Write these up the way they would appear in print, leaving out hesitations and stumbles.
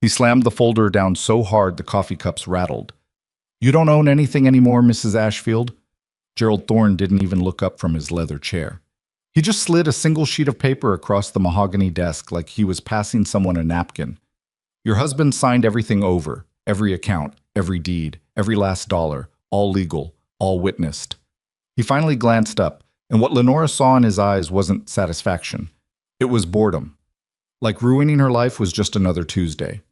He slammed the folder down so hard the coffee cups rattled. "You don't own anything anymore, Mrs. Ashfield?" Gerald Thorne didn't even look up from his leather chair. He just slid a single sheet of paper across the mahogany desk like he was passing someone a napkin. "Your husband signed everything over, every account, every deed, every last dollar, all legal, all witnessed." He finally glanced up, and what Lenora saw in his eyes wasn't satisfaction. It was boredom. Like ruining her life was just another Tuesday.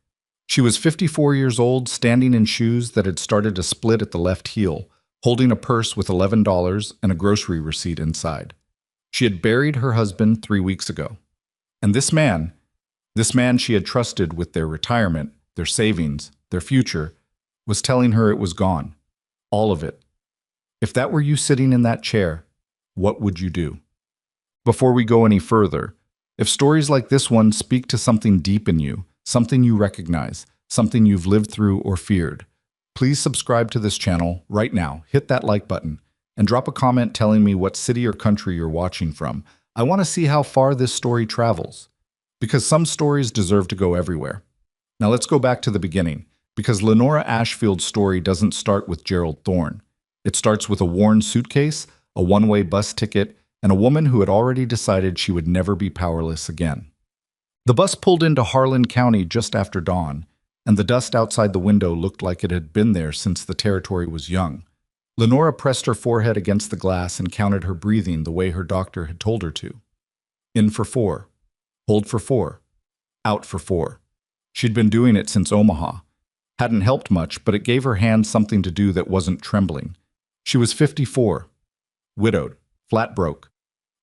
She was 54 years old, standing in shoes that had started to split at the left heel, holding a purse with $11 and a grocery receipt inside. She had buried her husband 3 weeks ago. And this man she had trusted with their retirement, their savings, their future, was telling her it was gone. All of it. If that were you sitting in that chair, what would you do? Before we go any further, if stories like this one speak to something deep in you, something you recognize, something you've lived through or feared, please subscribe to this channel right now, hit that like button, and drop a comment telling me what city or country you're watching from. I want to see how far this story travels, because some stories deserve to go everywhere. Now let's go back to the beginning, because Lenora Ashfield's story doesn't start with Gerald Thorne. It starts with a worn suitcase, a one-way bus ticket, and a woman who had already decided she would never be powerless again. The bus pulled into Harlan County just after dawn, and the dust outside the window looked like it had been there since the territory was young. Lenora pressed her forehead against the glass and counted her breathing the way her doctor had told her to. In for 4. Hold for 4. Out for 4. She'd been doing it since Omaha. Hadn't helped much, but it gave her hands something to do that wasn't trembling. She was 54, widowed, flat broke,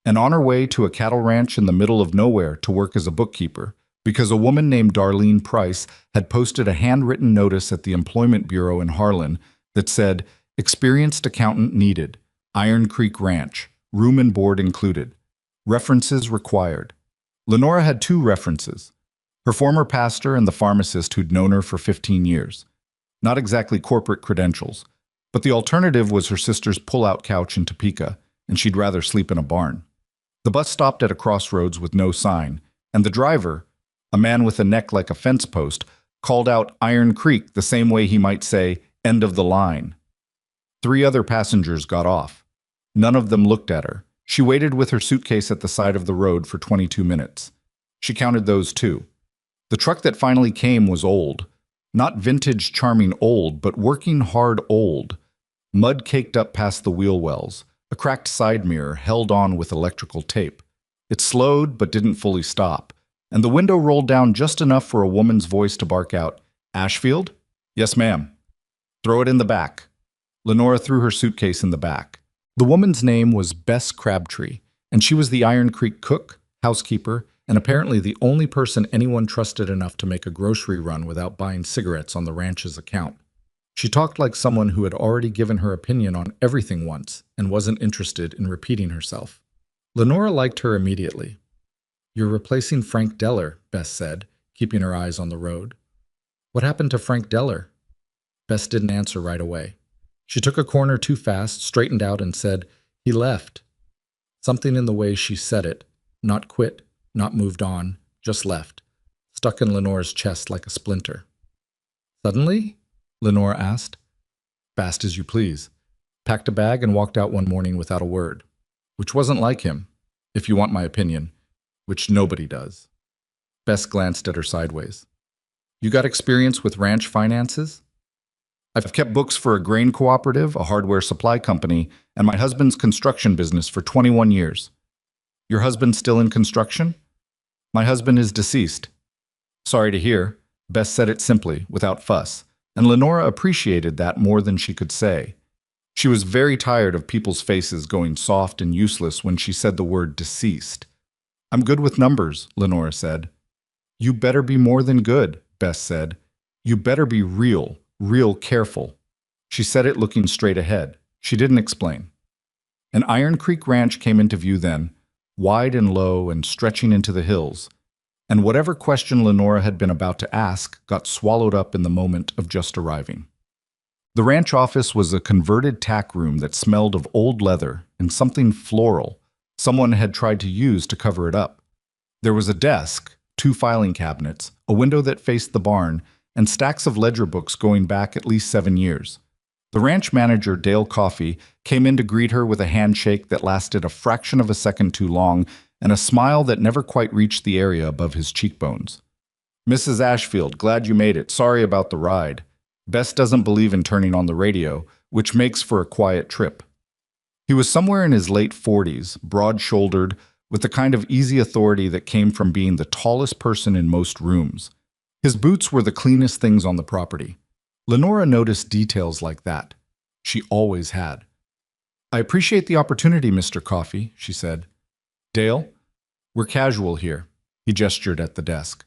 and on her way to a cattle ranch in the middle of nowhere to work as a bookkeeper, because a woman named Darlene Price had posted a handwritten notice at the Employment Bureau in Harlan that said, "Experienced accountant needed, Iron Creek Ranch, room and board included. References required." Lenora had 2 references: her former pastor and the pharmacist who'd known her for 15 years. Not exactly corporate credentials, but the alternative was her sister's pull-out couch in Topeka, and she'd rather sleep in a barn. The bus stopped at a crossroads with no sign, and the driver, a man with a neck like a fence post, called out Iron Creek the same way he might say, "End of the line." 3 other passengers got off. None of them looked at her. She waited with her suitcase at the side of the road for 22 minutes. She counted those too. The truck that finally came was old. Not vintage charming old, but working hard old. Mud caked up past the wheel wells, a cracked side mirror held on with electrical tape. It slowed but didn't fully stop, and the window rolled down just enough for a woman's voice to bark out, "Ashfield?" "Yes, ma'am." "Throw it in the back." Lenora threw her suitcase in the back. The woman's name was Bess Crabtree, and she was the Iron Creek cook, housekeeper, and apparently the only person anyone trusted enough to make a grocery run without buying cigarettes on the ranch's account. She talked like someone who had already given her opinion on everything once and wasn't interested in repeating herself. Lenora liked her immediately. "You're replacing Frank Deller," Bess said, keeping her eyes on the road. "What happened to Frank Deller?" Bess didn't answer right away. She took a corner too fast, straightened out, and said, "He left." Something in the way she said it, not quit, not moved on, just left, stuck in Lenora's chest like a splinter. "Suddenly?" Lenora asked. "Fast as you please." Packed a bag and walked out one morning without a word. Which wasn't like him, if you want my opinion, which nobody does. Bess glanced at her sideways. "You got experience with ranch finances?" "I've kept books for a grain cooperative, a hardware supply company, and my husband's construction business for 21 years. "Your husband still in construction?" "My husband is deceased." "Sorry to hear." Bess said it simply, without fuss, and Lenora appreciated that more than she could say. She was very tired of people's faces going soft and useless when she said the word deceased. "I'm good with numbers," Lenora said. "You better be more than good," Bess said. "You better be real careful." She said it looking straight ahead. She didn't explain. An Iron Creek ranch came into view then, wide and low and stretching into the hills, and whatever question Lenora had been about to ask got swallowed up in the moment of just arriving. The ranch office was a converted tack room that smelled of old leather and something floral someone had tried to use to cover it up. There was a desk, 2 filing cabinets, a window that faced the barn, and stacks of ledger books going back at least 7 years. The ranch manager, Dale Coffey, came in to greet her with a handshake that lasted a fraction of a second too long and a smile that never quite reached the area above his cheekbones. "Mrs. Ashfield, glad you made it. Sorry about the ride. Bess doesn't believe in turning on the radio, which makes for a quiet trip." He was somewhere in his late 40s, broad-shouldered, with the kind of easy authority that came from being the tallest person in most rooms. His boots were the cleanest things on the property. Lenora noticed details like that. She always had. "I appreciate the opportunity, Mr. Coffey," she said. "Dale, we're casual here." He gestured at the desk.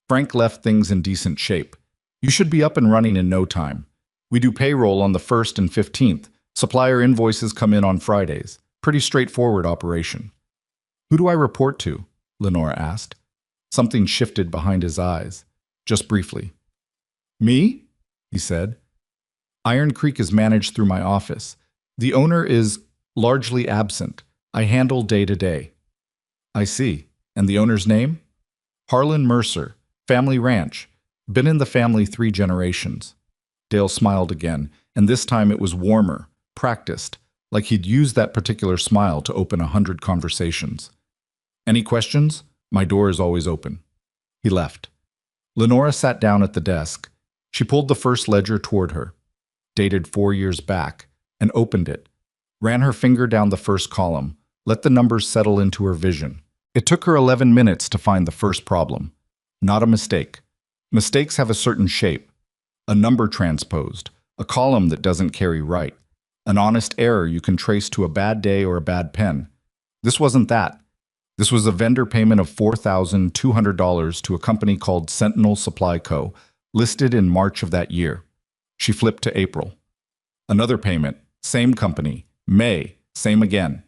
"Frank left things in decent shape. You should be up and running in no time. We do payroll on the 1st and 15th. Supplier invoices come in on Fridays. Pretty straightforward operation." "Who do I report to?" Lenora asked. Something shifted behind his eyes, just briefly. "Me?" he said. "Iron Creek is managed through my office. The owner is largely absent. I handle day to day." "I see. And the owner's name?" "Harlan Mercer. Family ranch. Been in the family 3 generations." Dale smiled again, and this time it was warmer, practiced, like he'd used that particular smile to open 100 conversations. "Any questions? My door is always open." He left. Lenora sat down at the desk. She pulled the first ledger toward her, dated 4 years back, and opened it, ran her finger down the first column, let the numbers settle into her vision. It took her 11 minutes to find the first problem. Not a mistake. Mistakes have a certain shape. A number transposed, a column that doesn't carry right, an honest error you can trace to a bad day or a bad pen. This wasn't that. This was a vendor payment of $4,200 to a company called Sentinel Supply Co., listed in March of that year. She flipped to April. Another payment, same company, May, same again.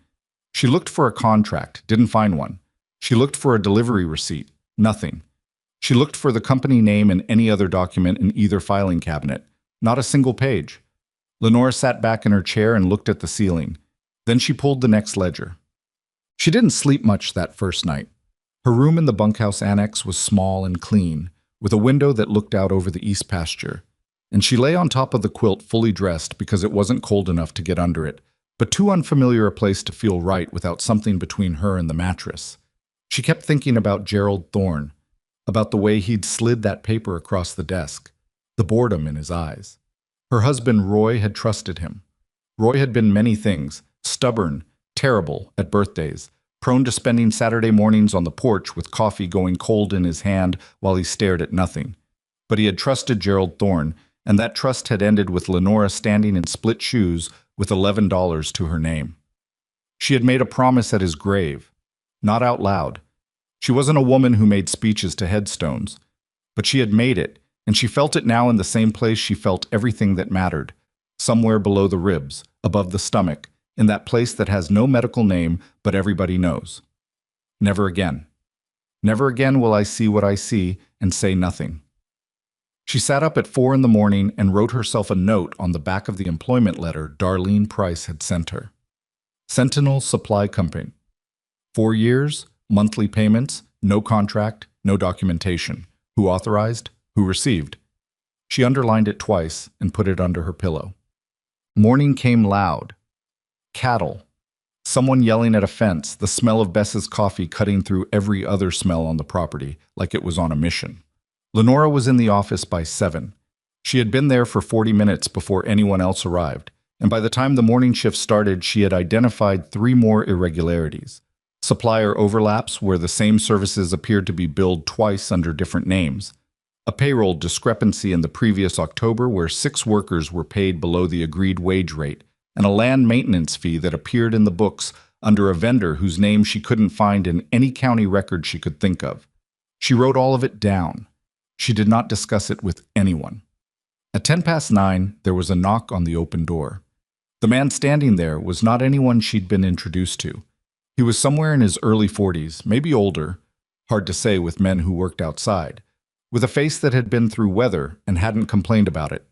She looked for a contract, didn't find one. She looked for a delivery receipt, nothing. She looked for the company name in any other document in either filing cabinet, not a single page. Lenora sat back in her chair and looked at the ceiling. Then she pulled the next ledger. She didn't sleep much that first night. Her room in the bunkhouse annex was small and clean, with a window that looked out over the east pasture, and she lay on top of the quilt fully dressed because it wasn't cold enough to get under it, but too unfamiliar a place to feel right without something between her and the mattress. She kept thinking about Gerald Thorne, about the way he'd slid that paper across the desk, the boredom in his eyes. Her husband Roy had trusted him. Roy had been many things, stubborn, terrible at birthdays, prone to spending Saturday mornings on the porch with coffee going cold in his hand while he stared at nothing. But he had trusted Gerald Thorne, and that trust had ended with Lenora standing in split shoes with $11 to her name. She had made a promise at his grave, not out loud. She wasn't a woman who made speeches to headstones, but she had made it, and she felt it now in the same place she felt everything that mattered, somewhere below the ribs, above the stomach, in that place that has no medical name but everybody knows. Never again. Never again will I see what I see and say nothing. She sat up at 4 in the morning and wrote herself a note on the back of the employment letter Darlene Price had sent her. Sentinel Supply Company. 4 years, monthly payments, no contract, no documentation. Who authorized? Who received? She underlined it twice and put it under her pillow. Morning came loud. Cattle. Someone yelling at a fence, the smell of Bess's coffee cutting through every other smell on the property, like it was on a mission. Lenora was in the office by 7. She had been there for 40 minutes before anyone else arrived, and by the time the morning shift started, she had identified 3 more irregularities. Supplier overlaps where the same services appeared to be billed twice under different names. A payroll discrepancy in the previous October where 6 workers were paid below the agreed wage rate, and a land maintenance fee that appeared in the books under a vendor whose name she couldn't find in any county record she could think of. She wrote all of it down. She did not discuss it with anyone. At 9:10, there was a knock on the open door. The man standing there was not anyone she'd been introduced to. He was somewhere in his early 40s, maybe older, hard to say with men who worked outside, with a face that had been through weather and hadn't complained about it.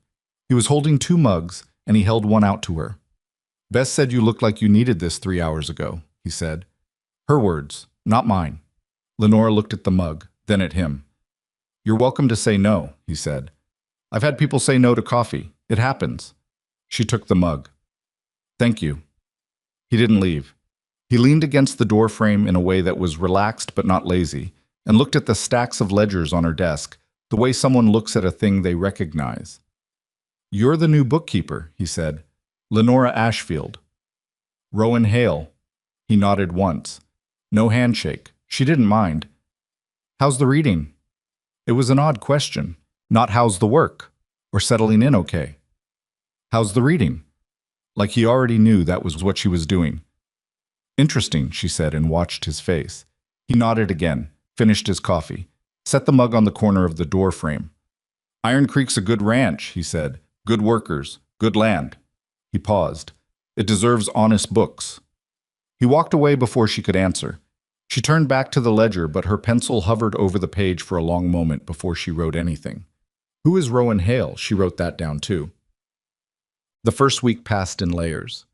He was holding 2 mugs, and he held one out to her. "Bess said you looked like you needed this 3 hours ago," he said. Her words, not mine. Lenora looked at the mug, Then at him. "You're welcome to say no," he said. "I've had people say no to coffee. It happens." She took the mug. "Thank you." He didn't leave. He leaned against the door frame in a way that was relaxed but not lazy, and looked at the stacks of ledgers on her desk, the way someone looks at a thing they recognize. "You're the new bookkeeper," he said. "Lenora Ashfield." "Rowan Hale." He nodded once. No handshake. She didn't mind. "How's the reading?" It was an odd question. Not how's the work, or settling in okay. How's the reading? Like he already knew that was what she was doing. "Interesting," she said, and watched his face. He nodded again, finished his coffee, set the mug on the corner of the door frame. "Iron Creek's a good ranch," he said. "Good workers, good land." He paused. "It deserves honest books." He walked away before she could answer. She turned back to the ledger, but her pencil hovered over the page for a long moment before she wrote anything. "Who is Rowan Hale?" She wrote that down too. The first week passed in layers.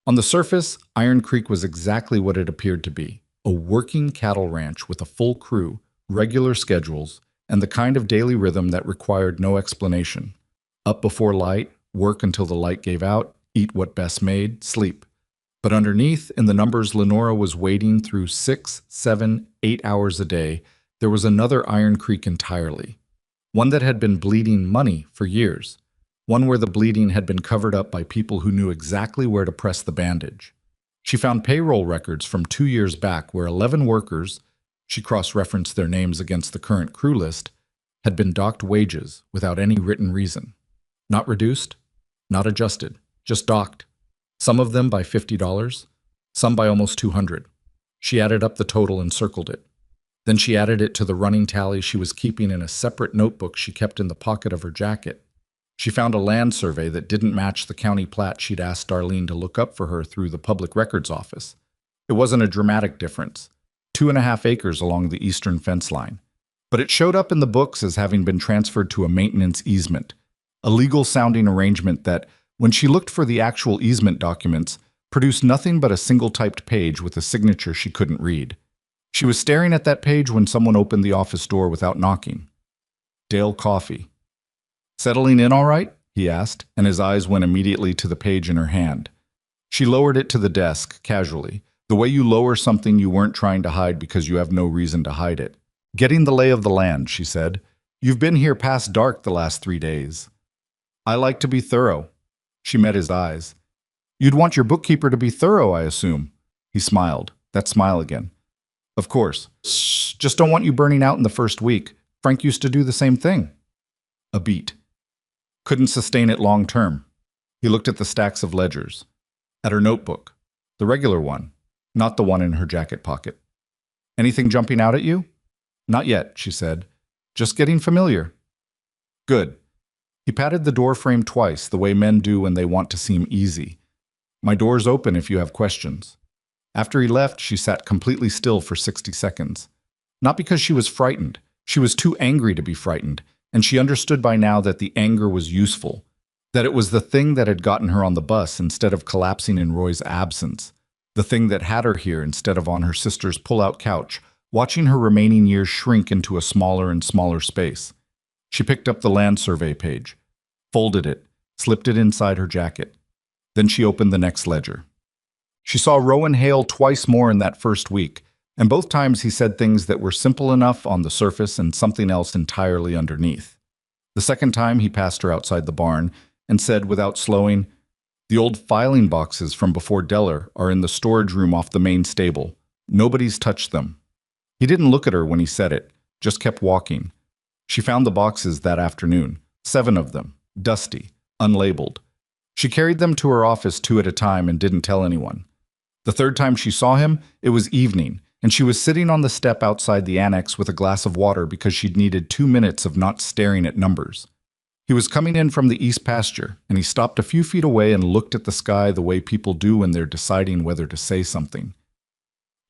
On the surface, Iron Creek was exactly what it appeared to be, a working cattle ranch with a full crew, regular schedules, and the kind of daily rhythm that required no explanation. Up before light, work until the light gave out, eat what Bess made, sleep. But underneath, in the numbers Lenora was wading through 6, 7, 8 hours a day, there was another Iron Creek entirely. One that had been bleeding money for years. One where the bleeding had been covered up by people who knew exactly where to press the bandage. She found payroll records from 2 years back where 11 workers, she cross-referenced their names against the current crew list, had been docked wages without any written reason. Not reduced, not adjusted, just docked. Some of them by $50, some by almost $200. She added up the total and circled it. Then she added it to the running tally she was keeping in a separate notebook she kept in the pocket of her jacket. She found a land survey that didn't match the county plat she'd asked Darlene to look up for her through the public records office. It wasn't a dramatic difference, 2.5 acres along the eastern fence line. But it showed up in the books as having been transferred to a maintenance easement, a legal-sounding arrangement that, when she looked for the actual easement documents, produced nothing but a single-typed page with a signature she couldn't read. She was staring at that page when someone opened the office door without knocking. Dale Coffey. "Settling in all right?" he asked, and his eyes went immediately to the page in her hand. She lowered it to the desk, casually, the way you lower something you weren't trying to hide because you have no reason to hide it. "Getting the lay of the land," she said. "You've been here past dark the last 3 days." "I like to be thorough." She met his eyes. "You'd want your bookkeeper to be thorough, I assume." He smiled. That smile again. "Of course. Just don't want you burning out in the first week. Frank used to do the same thing." A beat. Couldn't sustain it long term. He looked at the stacks of ledgers. At her notebook. The regular one, not the one in her jacket pocket. "Anything jumping out at you?" "Not yet," she said. "Just getting familiar." "Good." He patted the door frame twice, the way men do when they want to seem easy. "My door's open if you have questions." After he left, she sat completely still for 60 seconds. Not because she was frightened. She was too angry to be frightened, and she understood by now that the anger was useful, that it was the thing that had gotten her on the bus instead of collapsing in Roy's absence, the thing that had her here instead of on her sister's pull-out couch, watching her remaining years shrink into a smaller and smaller space. She picked up the land survey page, folded it, slipped it inside her jacket. Then she opened the next ledger. She saw Rowan Hale twice more in that first week, and both times he said things that were simple enough on the surface and something else entirely underneath. The second time he passed her outside the barn and said without slowing, "The old filing boxes from before Deller are in the storage room off the main stable. Nobody's touched them." He didn't look at her when he said it, just kept walking. She found the boxes that afternoon, 7 of them, dusty, unlabeled. She carried them to her office 2 at a time and didn't tell anyone. The third time she saw him, it was evening, and she was sitting on the step outside the annex with a glass of water because she'd needed 2 minutes of not staring at numbers. He was coming in from the east pasture, and he stopped a few feet away and looked at the sky the way people do when they're deciding whether to say something.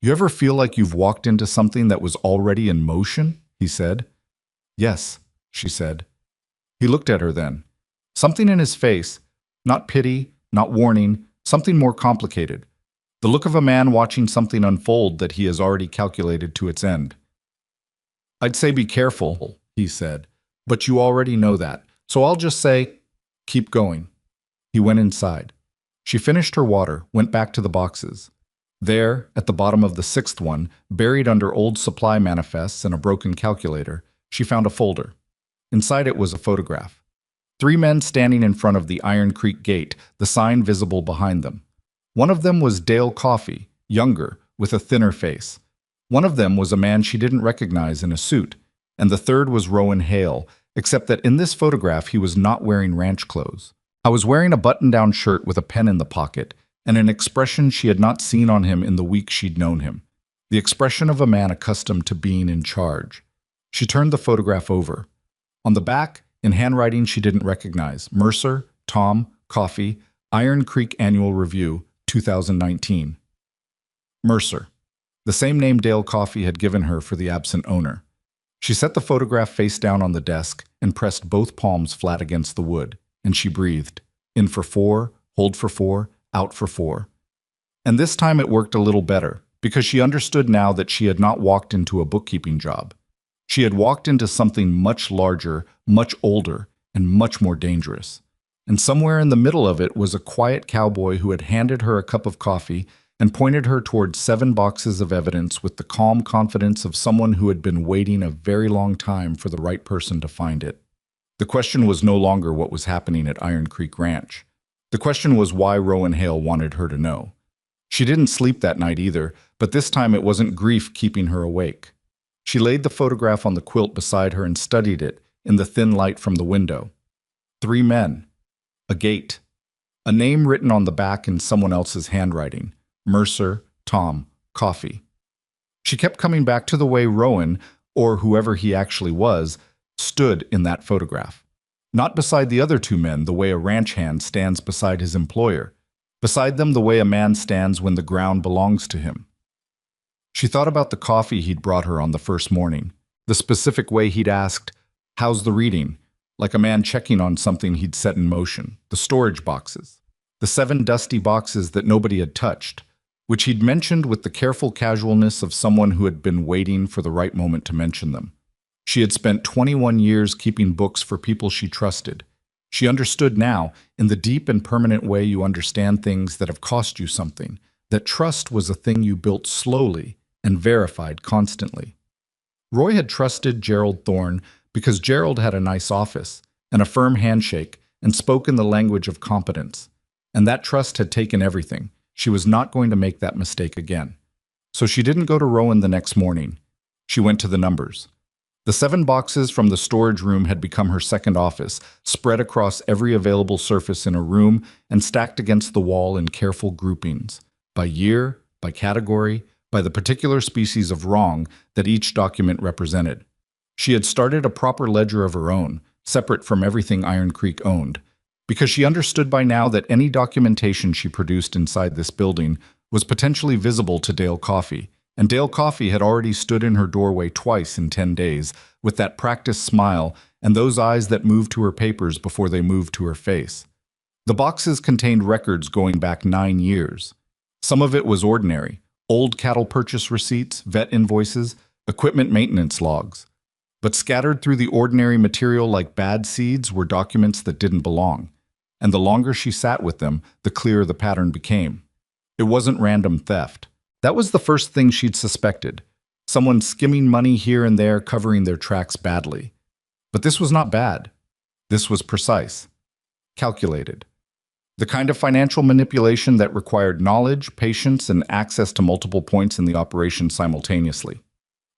"You ever feel like you've walked into something that was already in motion?" he said. "Yes," she said. He looked at her then. Something in his face, not pity, not warning, something more complicated. The look of a man watching something unfold that he has already calculated to its end. I'd say be careful, he said, but you already know that, so I'll just say, keep going. He went inside. She finished her water, went back to the boxes. There, at the bottom of the sixth one, buried under old supply manifests and a broken calculator, she found a folder. Inside it was a photograph. 3 men standing in front of the Iron Creek gate, the sign visible behind them. One of them was Dale Coffey, younger, with a thinner face. One of them was a man she didn't recognize in a suit, and the third was Rowan Hale, except that in this photograph he was not wearing ranch clothes. I was wearing a button-down shirt with a pen in the pocket, and an expression she had not seen on him in the week she'd known him. The expression of a man accustomed to being in charge. She turned the photograph over. On the back, in handwriting she didn't recognize, Mercer, Tom, Coffey, Iron Creek Annual Review, 2019. Mercer, the same name Dale Coffey had given her for the absent owner. She set the photograph face down on the desk and pressed both palms flat against the wood, and she breathed. In for 4, hold for 4, out for 4. And this time it worked a little better, because she understood now that she had not walked into a bookkeeping job. She had walked into something much larger, much older, and much more dangerous. And somewhere in the middle of it was a quiet cowboy who had handed her a cup of coffee and pointed her toward 7 boxes of evidence with the calm confidence of someone who had been waiting a very long time for the right person to find it. The question was no longer what was happening at Iron Creek Ranch. The question was why Rowan Hale wanted her to know. She didn't sleep that night either, but this time it wasn't grief keeping her awake. She laid the photograph on the quilt beside her and studied it in the thin light from the window. 3 men. A gate. A name written on the back in someone else's handwriting. Mercer, Tom, Coffey. She kept coming back to the way Rowan, or whoever he actually was, stood in that photograph. Not beside the other 2 men the way a ranch hand stands beside his employer. Beside them the way a man stands when the ground belongs to him. She thought about the coffee he'd brought her on the first morning. The specific way he'd asked, "How's the reading?" Like a man checking on something he'd set in motion. The storage boxes. The 7 dusty boxes that nobody had touched, which he'd mentioned with the careful casualness of someone who had been waiting for the right moment to mention them. She had spent 21 years keeping books for people she trusted. She understood now, in the deep and permanent way you understand things that have cost you something, that trust was a thing you built slowly and verified constantly. Roy had trusted Gerald Thorne because Gerald had a nice office and a firm handshake and spoke in the language of competence. And that trust had taken everything. She was not going to make that mistake again. So she didn't go to Rowan the next morning. She went to the numbers. The 7 boxes from the storage room had become her second office, spread across every available surface in a room and stacked against the wall in careful groupings, by year, by category, by the particular species of wrong that each document represented. She had started a proper ledger of her own, separate from everything Iron Creek owned, because she understood by now that any documentation she produced inside this building was potentially visible to Dale Coffey. And Dale Coffey had already stood in her doorway twice in 10 days, with that practiced smile and those eyes that moved to her papers before they moved to her face. The boxes contained records going back 9 years. Some of it was ordinary, old cattle purchase receipts, vet invoices, equipment maintenance logs. But scattered through the ordinary material like bad seeds were documents that didn't belong. And the longer she sat with them, the clearer the pattern became. It wasn't random theft. That was the first thing she'd suspected. Someone skimming money here and there, covering their tracks badly. But this was not bad. This was precise. Calculated. The kind of financial manipulation that required knowledge, patience, and access to multiple points in the operation simultaneously.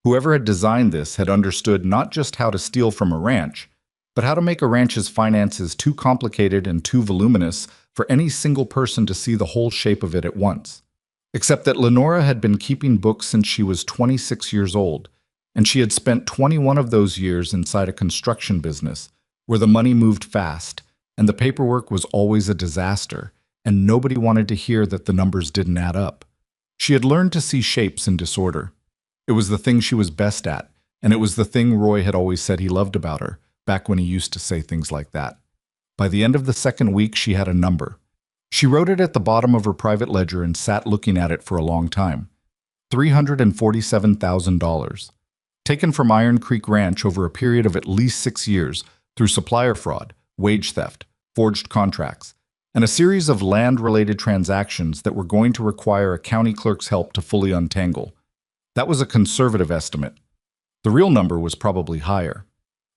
Whoever had designed this had understood not just how to steal from a ranch, but how to make a ranch's finances too complicated and too voluminous for any single person to see the whole shape of it at once. Except that Lenora had been keeping books since she was 26 years old, and she had spent 21 of those years inside a construction business, where the money moved fast, and the paperwork was always a disaster, and nobody wanted to hear that the numbers didn't add up. She had learned to see shapes in disorder. It was the thing she was best at, and it was the thing Roy had always said he loved about her, back when he used to say things like that. By the end of the second week, she had a number. She wrote it at the bottom of her private ledger and sat looking at it for a long time. $347,000. taken from Iron Creek Ranch over a period of at least 6 years through supplier fraud, wage theft, forged contracts, and a series of land-related transactions that were going to require a county clerk's help to fully untangle. That was a conservative estimate. The real number was probably higher.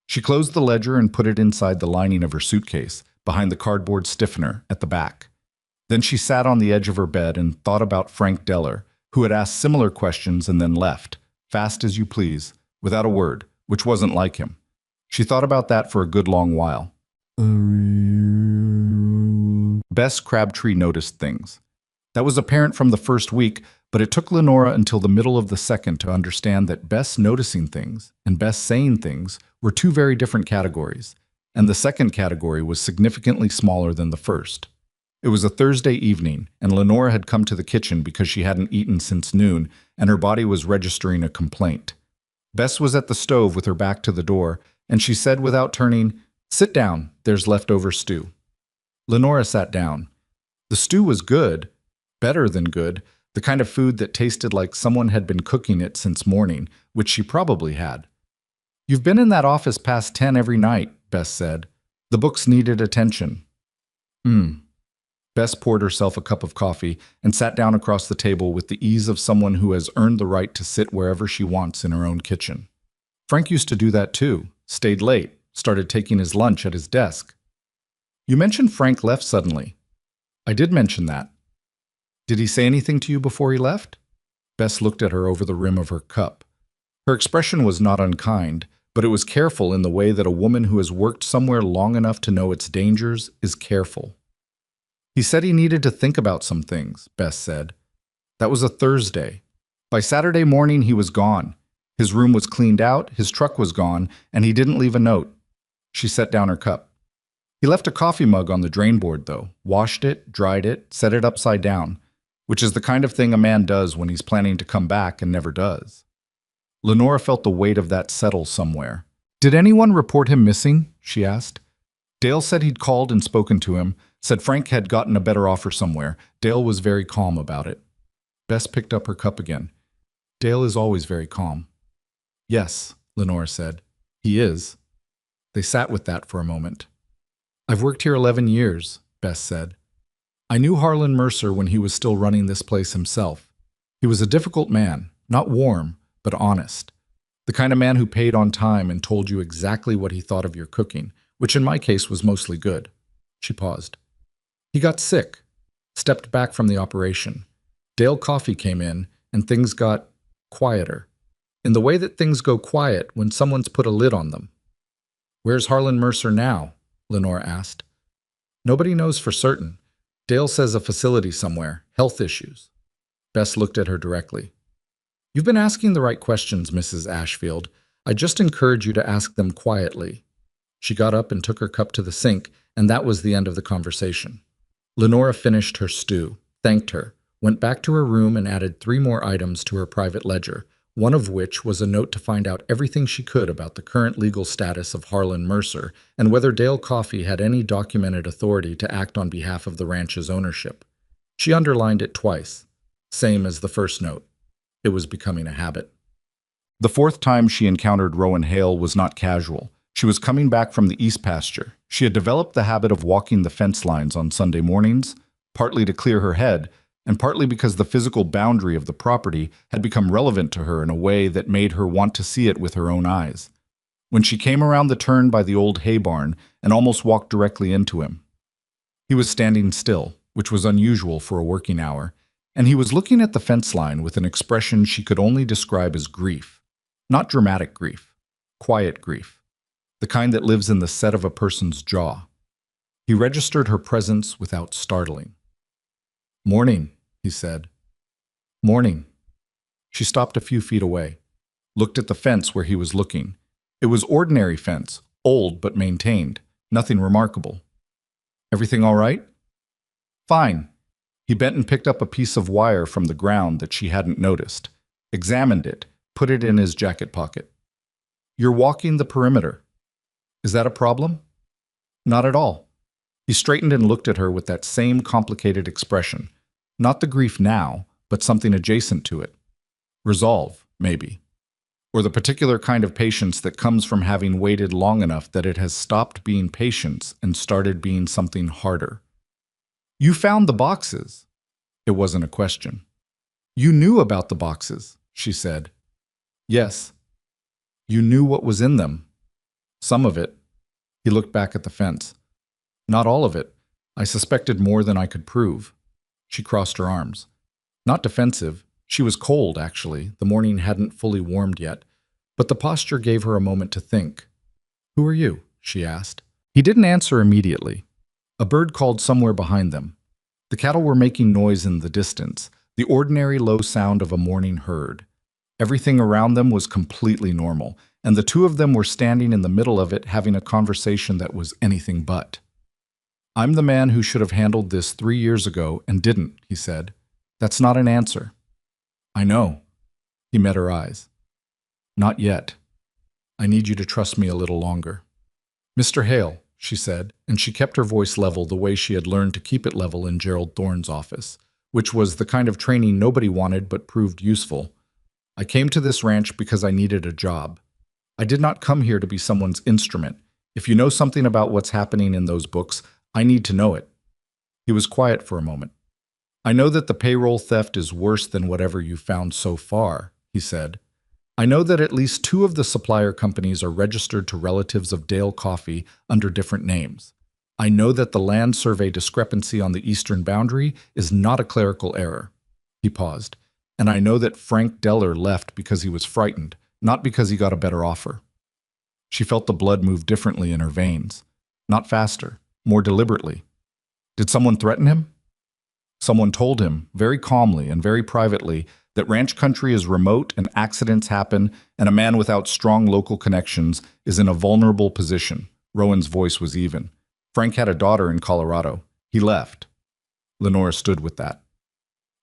She closed the ledger and put it inside the lining of her suitcase, behind the cardboard stiffener at the back. Then she sat on the edge of her bed and thought about Frank Deller, who had asked similar questions and then left, fast as you please, without a word, which wasn't like him. She thought about that for a good long while. Bess Crabtree noticed things. That was apparent from the first week, but it took Lenora until the middle of the second to understand that Bess noticing things and Bess saying things were two very different categories, and the second category was significantly smaller than the first. It was a Thursday evening, and Lenora had come to the kitchen because she hadn't eaten since noon, and her body was registering a complaint. Bess was at the stove with her back to the door, and she said without turning, "Sit down, there's leftover stew." Lenora sat down. The stew was good, better than good, the kind of food that tasted like someone had been cooking it since morning, which she probably had. "You've been in that office past 10 every night," Bess said. "The books needed attention." Bess poured herself a cup of coffee and sat down across the table with the ease of someone who has earned the right to sit wherever she wants in her own kitchen. Frank used to do that too, stayed late, started taking his lunch at his desk. "You mentioned Frank left suddenly." "I did mention that." "Did he say anything to you before he left?" Bess looked at her over the rim of her cup. Her expression was not unkind, but it was careful in the way that a woman who has worked somewhere long enough to know its dangers is careful. "He said he needed to think about some things," Bess said. "That was a Thursday. By Saturday morning he was gone. His room was cleaned out, his truck was gone, and he didn't leave a note." She set down her cup. "He left a coffee mug on the drain board, though, washed it, dried it, set it upside down, which is the kind of thing a man does when he's planning to come back and never does." Lenora felt the weight of that settle somewhere. "Did anyone report him missing?" she asked. "Dale said he'd called and spoken to him, said Frank had gotten a better offer somewhere. Dale was very calm about it." Bess picked up her cup again. "Dale is always very calm." "Yes," Lenora said. "He is." They sat with that for a moment. "I've worked here 11 years, Bess said. "I knew Harlan Mercer when he was still running this place himself. He was a difficult man, not warm, but honest. The kind of man who paid on time and told you exactly what he thought of your cooking, which in my case was mostly good." She paused. "He got sick, stepped back from the operation. Dale Coffey came in, and things got quieter. In the way that things go quiet when someone's put a lid on them." "Where's Harlan Mercer now?" Lenora asked. "Nobody knows for certain. Dale says a facility somewhere, health issues." Bess looked at her directly. "You've been asking the right questions, Mrs. Ashfield. I just encourage you to ask them quietly." She got up and took her cup to the sink, and that was the end of the conversation. Lenora finished her stew, thanked her, went back to her room and added 3 more items to her private ledger, one of which was a note to find out everything she could about the current legal status of Harlan Mercer and whether Dale Coffey had any documented authority to act on behalf of the ranch's ownership. She underlined it twice, same as the first note. It was becoming a habit. The 4th time she encountered Rowan Hale was not casual. She was coming back from the east pasture. She had developed the habit of walking the fence lines on Sunday mornings, partly to clear her head, and partly because the physical boundary of the property had become relevant to her in a way that made her want to see it with her own eyes. When she came around the turn by the old hay barn and almost walked directly into him, he was standing still, which was unusual for a working hour, and he was looking at the fence line with an expression she could only describe as grief. Not dramatic grief, quiet grief, the kind that lives in the set of a person's jaw. He registered her presence without startling. "Morning," he said. "Morning." She stopped a few feet away, looked at the fence where he was looking. It was ordinary fence, old but maintained, nothing remarkable. "Everything all right?" "Fine." He bent and picked up a piece of wire from the ground that she hadn't noticed, examined it, put it in his jacket pocket. "You're walking the perimeter. Is that a problem?" "Not at all." He straightened and looked at her with that same complicated expression. Not the grief now, but something adjacent to it. Resolve, maybe. or the particular kind of patience that comes from having waited long enough that it has stopped being patience and started being something harder. You found the boxes. It wasn't a question. You knew about the boxes, she said. Yes. You knew what was in them. Some of it. He looked back at the fence. Not all of it. I suspected more than I could prove. She crossed her arms. Not defensive. She was cold, actually. The morning hadn't fully warmed yet. But the posture gave her a moment to think. Who are you? She asked. He didn't answer immediately. A bird called somewhere behind them. The cattle were making noise in the distance, the ordinary low sound of a morning herd. Everything around them was completely normal, and the two of them were standing in the middle of it having a conversation that was anything but. I'm the man who should have handled this 3 years ago and didn't, he said. That's not an answer. I know. He met her eyes. Not yet. I need you to trust me a little longer. Mr. Hale, she said, and she kept her voice level the way she had learned to keep it level in Gerald Thorne's office, which was the kind of training nobody wanted but proved useful. I came to this ranch because I needed a job. I did not come here to be someone's instrument. If you know something about what's happening in those books, I need to know it. He was quiet for a moment. I know that the payroll theft is worse than whatever you found so far, he said. I know that at least 2 of the supplier companies are registered to relatives of Dale Coffey under different names. I know that the land survey discrepancy on the eastern boundary is not a clerical error. He paused. And I know that Frank Deller left because he was frightened, not because he got a better offer. She felt the blood move differently in her veins. Not faster, more deliberately. Did someone threaten him? Someone told him, very calmly and very privately, that ranch country is remote and accidents happen, and a man without strong local connections is in a vulnerable position. Rowan's voice was even. Frank had a daughter in Colorado. He left. Lenora stood with that.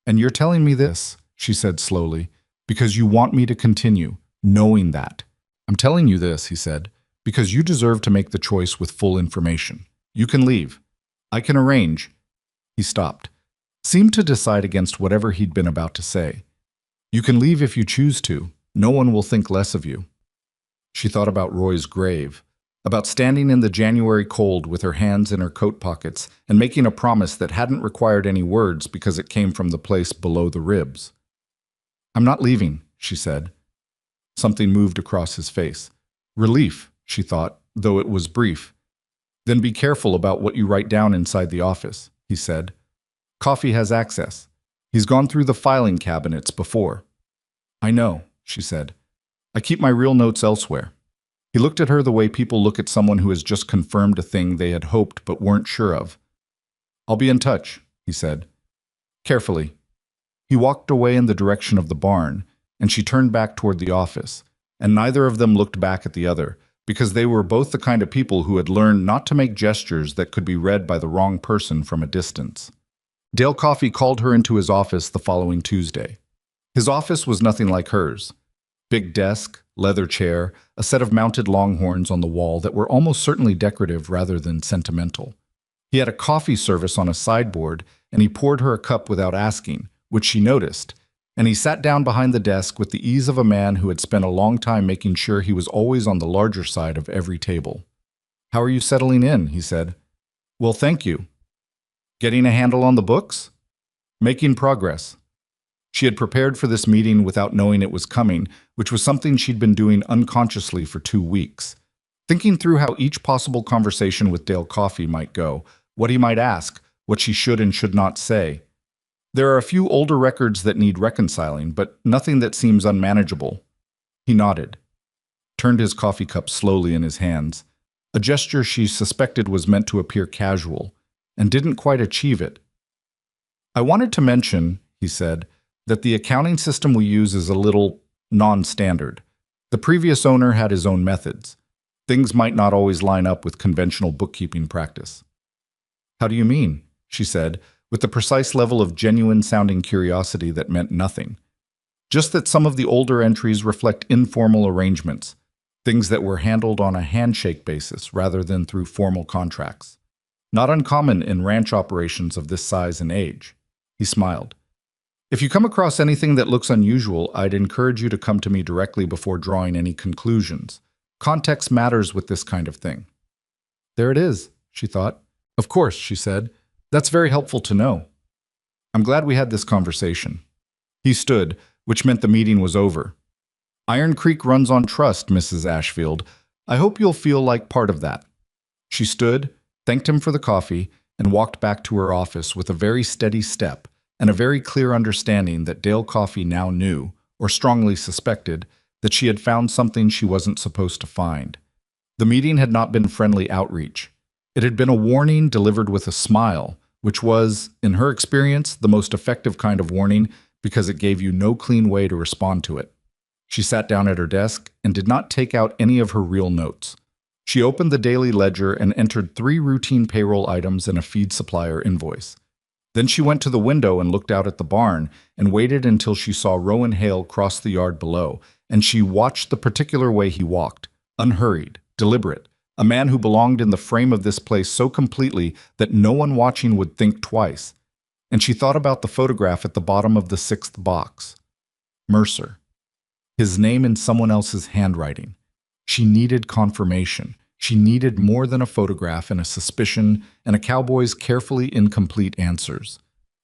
And you're telling me this, she said slowly, because you want me to continue, knowing that. I'm telling you this, he said, because you deserve to make the choice with full information. You can leave. I can arrange. He stopped, seemed to decide against whatever he'd been about to say. You can leave if you choose to. No one will think less of you. She thought about Roy's grave, about standing in the January cold with her hands in her coat pockets and making a promise that hadn't required any words because it came from the place below the ribs. I'm not leaving, she said. Something moved across his face. Relief, she thought, though it was brief. Then be careful about what you write down inside the office, he said. Coffey has access. He's gone through the filing cabinets before. I know, she said. I keep my real notes elsewhere. He looked at her the way people look at someone who has just confirmed a thing they had hoped but weren't sure of. I'll be in touch, he said. Carefully. He walked away in the direction of the barn, and she turned back toward the office, and neither of them looked back at the other, because they were both the kind of people who had learned not to make gestures that could be read by the wrong person from a distance. Dale Coffey called her into his office the following Tuesday. His office was nothing like hers. Big desk, leather chair, a set of mounted longhorns on the wall that were almost certainly decorative rather than sentimental. He had a coffee service on a sideboard, and he poured her a cup without asking, which she noticed, and he sat down behind the desk with the ease of a man who had spent a long time making sure he was always on the larger side of every table. How are you settling in? He said. Well, thank you. Getting a handle on the books? Making progress. She had prepared for this meeting without knowing it was coming, which was something she'd been doing unconsciously for 2 weeks. Thinking through how each possible conversation with Dale Coffey might go, what he might ask, what she should and should not say. There are a few older records that need reconciling, but nothing that seems unmanageable. He nodded, turned his coffee cup slowly in his hands, a gesture she suspected was meant to appear casual, and didn't quite achieve it. I wanted to mention, he said, that the accounting system we use is a little non-standard. The previous owner had his own methods. Things might not always line up with conventional bookkeeping practice. How do you mean? She said, with the precise level of genuine-sounding curiosity that meant nothing. Just that some of the older entries reflect informal arrangements, things that were handled on a handshake basis rather than through formal contracts. Not uncommon in ranch operations of this size and age. He smiled. If you come across anything that looks unusual, I'd encourage you to come to me directly before drawing any conclusions. Context matters with this kind of thing. There it is, she thought. Of course, she said. That's very helpful to know. I'm glad we had this conversation. He stood, which meant the meeting was over. Iron Creek runs on trust, Mrs. Ashfield. I hope you'll feel like part of that. She stood, thanked him for the coffee, and walked back to her office with a very steady step and a very clear understanding that Dale Coffey now knew, or strongly suspected, that she had found something she wasn't supposed to find. The meeting had not been friendly outreach. It had been a warning delivered with a smile, which was, in her experience, the most effective kind of warning because it gave you no clean way to respond to it. She sat down at her desk and did not take out any of her real notes. She opened the daily ledger and entered 3 routine payroll items and a feed supplier invoice. Then she went to the window and looked out at the barn and waited until she saw Rowan Hale cross the yard below, and she watched the particular way he walked, unhurried, deliberate, a man who belonged in the frame of this place so completely that no one watching would think twice. And she thought about the photograph at the bottom of the 6th box. Mercer. His name in someone else's handwriting. She needed confirmation. She needed more than a photograph and a suspicion and a cowboy's carefully incomplete answers.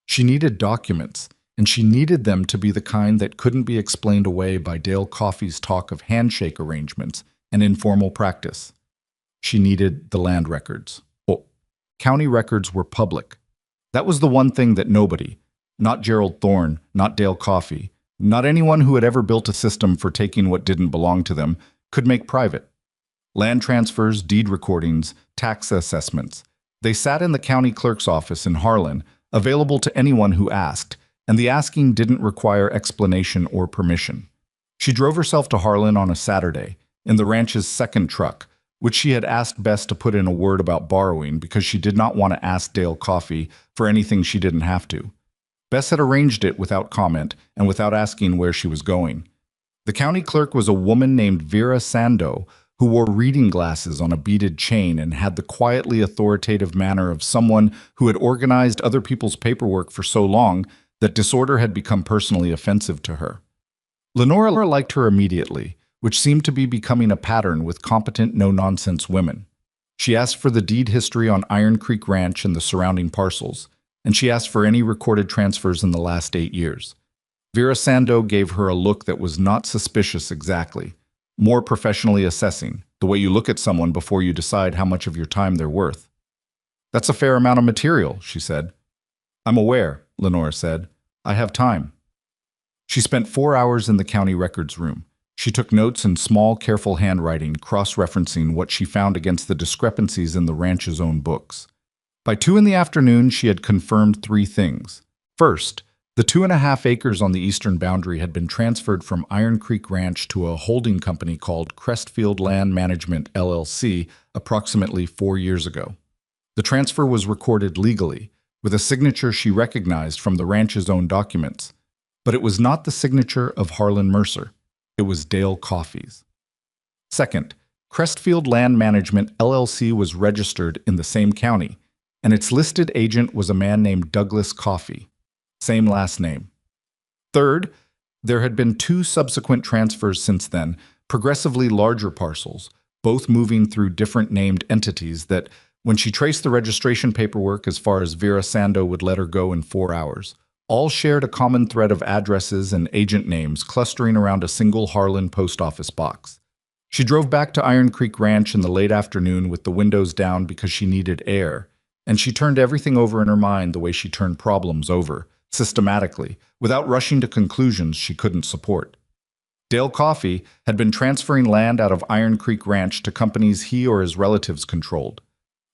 She needed documents, and she needed them to be the kind that couldn't be explained away by Dale Coffey's talk of handshake arrangements and informal practice. She needed the land records. Oh, county records were public. That was the one thing that nobody, not Gerald Thorne, not Dale Coffey, not anyone who had ever built a system for taking what didn't belong to them, could make private. Land transfers, deed recordings, tax assessments. They sat in the county clerk's office in Harlan, available to anyone who asked, and the asking didn't require explanation or permission. She drove herself to Harlan on a Saturday, in the ranch's 2nd truck, which she had asked Bess to put in a word about borrowing because she did not want to ask Dale Coffey for anything she didn't have to. Bess had arranged it without comment and without asking where she was going. The county clerk was a woman named Vera Sando, who wore reading glasses on a beaded chain and had the quietly authoritative manner of someone who had organized other people's paperwork for so long that disorder had become personally offensive to her. Lenora liked her immediately, which seemed to be becoming a pattern with competent, no-nonsense women. She asked for the deed history on Iron Creek Ranch and the surrounding parcels, and she asked for any recorded transfers in the last 8 years. Vera Sando gave her a look that was not suspicious exactly, more professionally assessing, the way you look at someone before you decide how much of your time they're worth. That's a fair amount of material, she said. I'm aware, Lenora said. I have time. She spent 4 hours in the county records room. She took notes in small, careful handwriting, cross-referencing what she found against the discrepancies in the ranch's own books. By 2 in the afternoon, she had confirmed 3 things. First, the 2.5 acres on the eastern boundary had been transferred from Iron Creek Ranch to a holding company called Crestfield Land Management, LLC, approximately 4 years ago. The transfer was recorded legally, with a signature she recognized from the ranch's own documents. But it was not the signature of Harlan Mercer. It was Dale Coffey's. Second, Crestfield Land Management, LLC was registered in the same county, and its listed agent was a man named Douglas Coffey. Same last name. Third, there had been 2 subsequent transfers since then, progressively larger parcels, both moving through different named entities that, when she traced the registration paperwork as far as Vera Sando would let her go in 4 hours, all shared a common thread of addresses and agent names clustering around a single Harlan post office box. She drove back to Iron Creek Ranch in the late afternoon with the windows down because she needed air, and she turned everything over in her mind the way she turned problems over, systematically, without rushing to conclusions she couldn't support. Dale Coffey had been transferring land out of Iron Creek Ranch to companies he or his relatives controlled.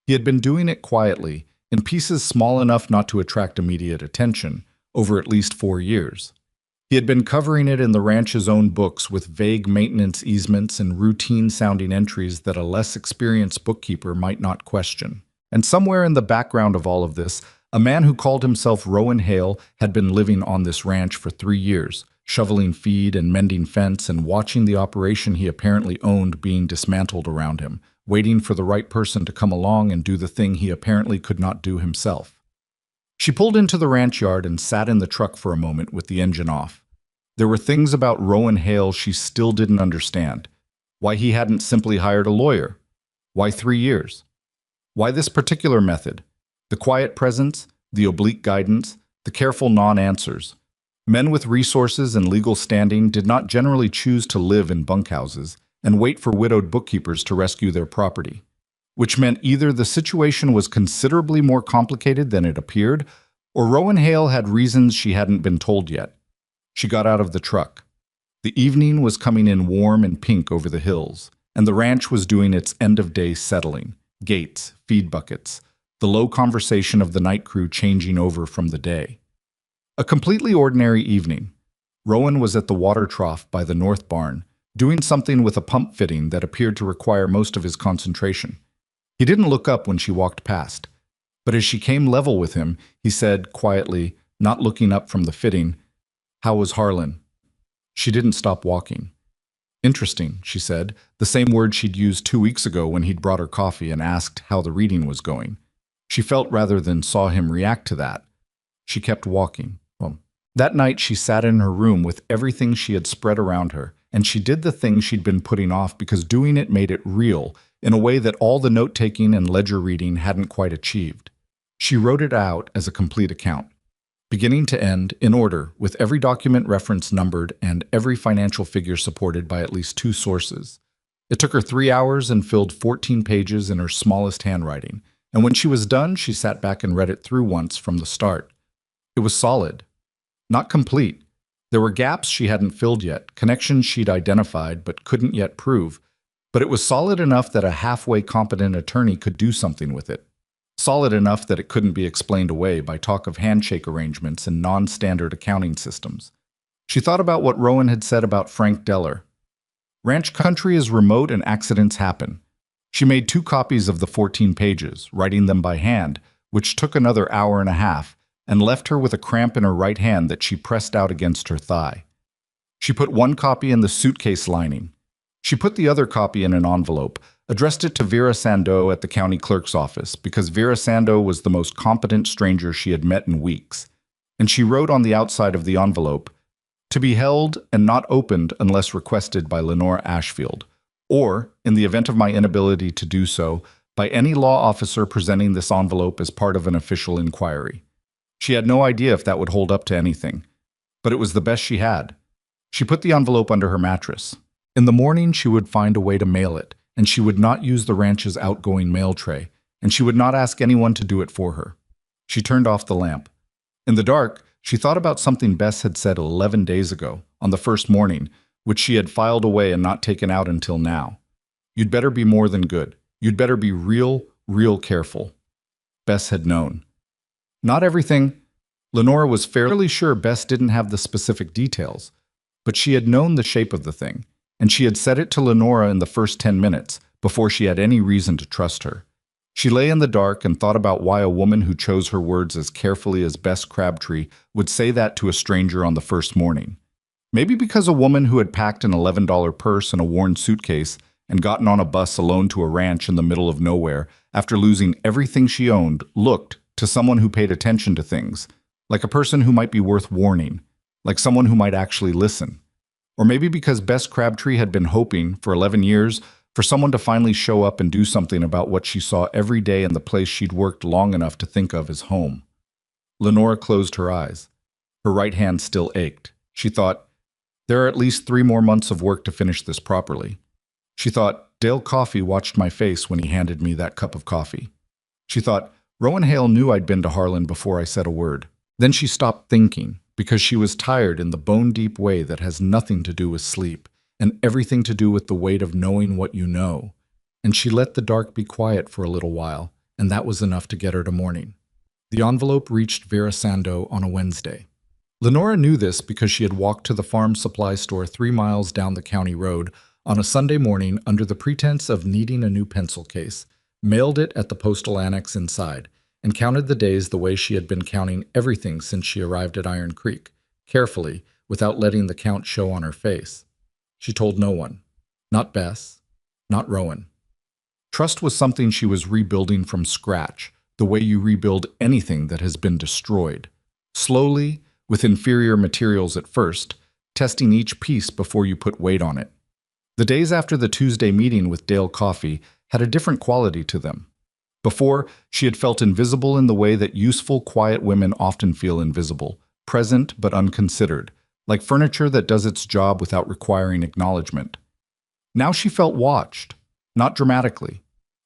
He had been doing it quietly, in pieces small enough not to attract immediate attention, over at least 4 years. He had been covering it in the ranch's own books with vague maintenance easements and routine-sounding entries that a less experienced bookkeeper might not question. And somewhere in the background of all of this, a man who called himself Rowan Hale had been living on this ranch for 3 years, shoveling feed and mending fence and watching the operation he apparently owned being dismantled around him, waiting for the right person to come along and do the thing he apparently could not do himself. She pulled into the ranch yard and sat in the truck for a moment with the engine off. There were things about Rowan Hale she still didn't understand. Why he hadn't simply hired a lawyer? Why 3 years? Why this particular method? The quiet presence, the oblique guidance, the careful non-answers. Men with resources and legal standing did not generally choose to live in bunkhouses and wait for widowed bookkeepers to rescue their property, which meant either the situation was considerably more complicated than it appeared, or Rowan Hale had reasons she hadn't been told yet. She got out of the truck. The evening was coming in warm and pink over the hills, and the ranch was doing its end-of-day settling. Gates, feed buckets, the low conversation of the night crew changing over from the day. A completely ordinary evening. Rowan was at the water trough by the north barn, doing something with a pump fitting that appeared to require most of his concentration. He didn't look up when she walked past, but as she came level with him, he said quietly, not looking up from the fitting, "How was Harlan?" She didn't stop walking. "Interesting," she said, the same word she'd used 2 weeks ago when he'd brought her coffee and asked how the reading was going. She felt rather than saw him react to that. She kept walking. That night she sat in her room with everything she had spread around her, and she did the thing she'd been putting off because doing it made it real in a way that all the note-taking and ledger reading hadn't quite achieved. She wrote it out as a complete account, beginning to end, in order, with every document reference numbered and every financial figure supported by at least 2 sources. It took her 3 hours and filled 14 pages in her smallest handwriting, and when she was done, she sat back and read it through once from the start. It was solid. Not complete. There were gaps she hadn't filled yet, connections she'd identified but couldn't yet prove, but it was solid enough that a halfway competent attorney could do something with it. Solid enough that it couldn't be explained away by talk of handshake arrangements and non-standard accounting systems. She thought about what Rowan had said about Frank Deller. Ranch country is remote and accidents happen. She made 2 copies of the 14 pages, writing them by hand, which took another hour and a half, and left her with a cramp in her right hand that she pressed out against her thigh. She put 1 copy in the suitcase lining. She put the other copy in an envelope, addressed it to Vera Sandeau at the county clerk's office because Vera Sandeau was the most competent stranger she had met in weeks, and she wrote on the outside of the envelope, "To be held and not opened unless requested by Lenore Ashfield, or, in the event of my inability to do so, by any law officer presenting this envelope as part of an official inquiry." She had no idea if that would hold up to anything, but it was the best she had. She put the envelope under her mattress. In the morning, she would find a way to mail it, and she would not use the ranch's outgoing mail tray, and she would not ask anyone to do it for her. She turned off the lamp. In the dark, she thought about something Bess had said 11 days ago, on the first morning, which she had filed away and not taken out until now. "You'd better be more than good. You'd better be real careful." Bess had known. Not everything. Lenora was fairly sure Bess didn't have the specific details, but she had known the shape of the thing, and she had said it to Lenora in the first 10 minutes, before she had any reason to trust her. She lay in the dark and thought about why a woman who chose her words as carefully as Bess Crabtree would say that to a stranger on the first morning. Maybe because a woman who had packed an $11 purse in a worn suitcase and gotten on a bus alone to a ranch in the middle of nowhere after losing everything she owned looked, to someone who paid attention to things, like a person who might be worth warning, like someone who might actually listen. Or maybe because Bess Crabtree had been hoping, for 11 years, for someone to finally show up and do something about what she saw every day in the place she'd worked long enough to think of as home. Lenora closed her eyes. Her right hand still ached. She thought, there are at least 3 more months of work to finish this properly. She thought, Dale Coffey watched my face when he handed me that cup of coffee. She thought, Rowan Hale knew I'd been to Harlan before I said a word. Then she stopped thinking, because she was tired in the bone-deep way that has nothing to do with sleep, and everything to do with the weight of knowing what you know. And she let the dark be quiet for a little while, and that was enough to get her to morning. The envelope reached Vera Sandeau on a Wednesday. Lenora knew this because she had walked to the farm supply store 3 miles down the county road on a Sunday morning under the pretense of needing a new pencil case, mailed it at the postal annex inside, and counted the days the way she had been counting everything since she arrived at Iron Creek, carefully, without letting the count show on her face. She told no one. Not Bess. Not Rowan. Trust was something she was rebuilding from scratch, the way you rebuild anything that has been destroyed. Slowly, with inferior materials at first, testing each piece before you put weight on it. The days after the Tuesday meeting with Dale Coffey had a different quality to them. Before, she had felt invisible in the way that useful, quiet women often feel invisible, present but unconsidered, like furniture that does its job without requiring acknowledgement. Now she felt watched, not dramatically,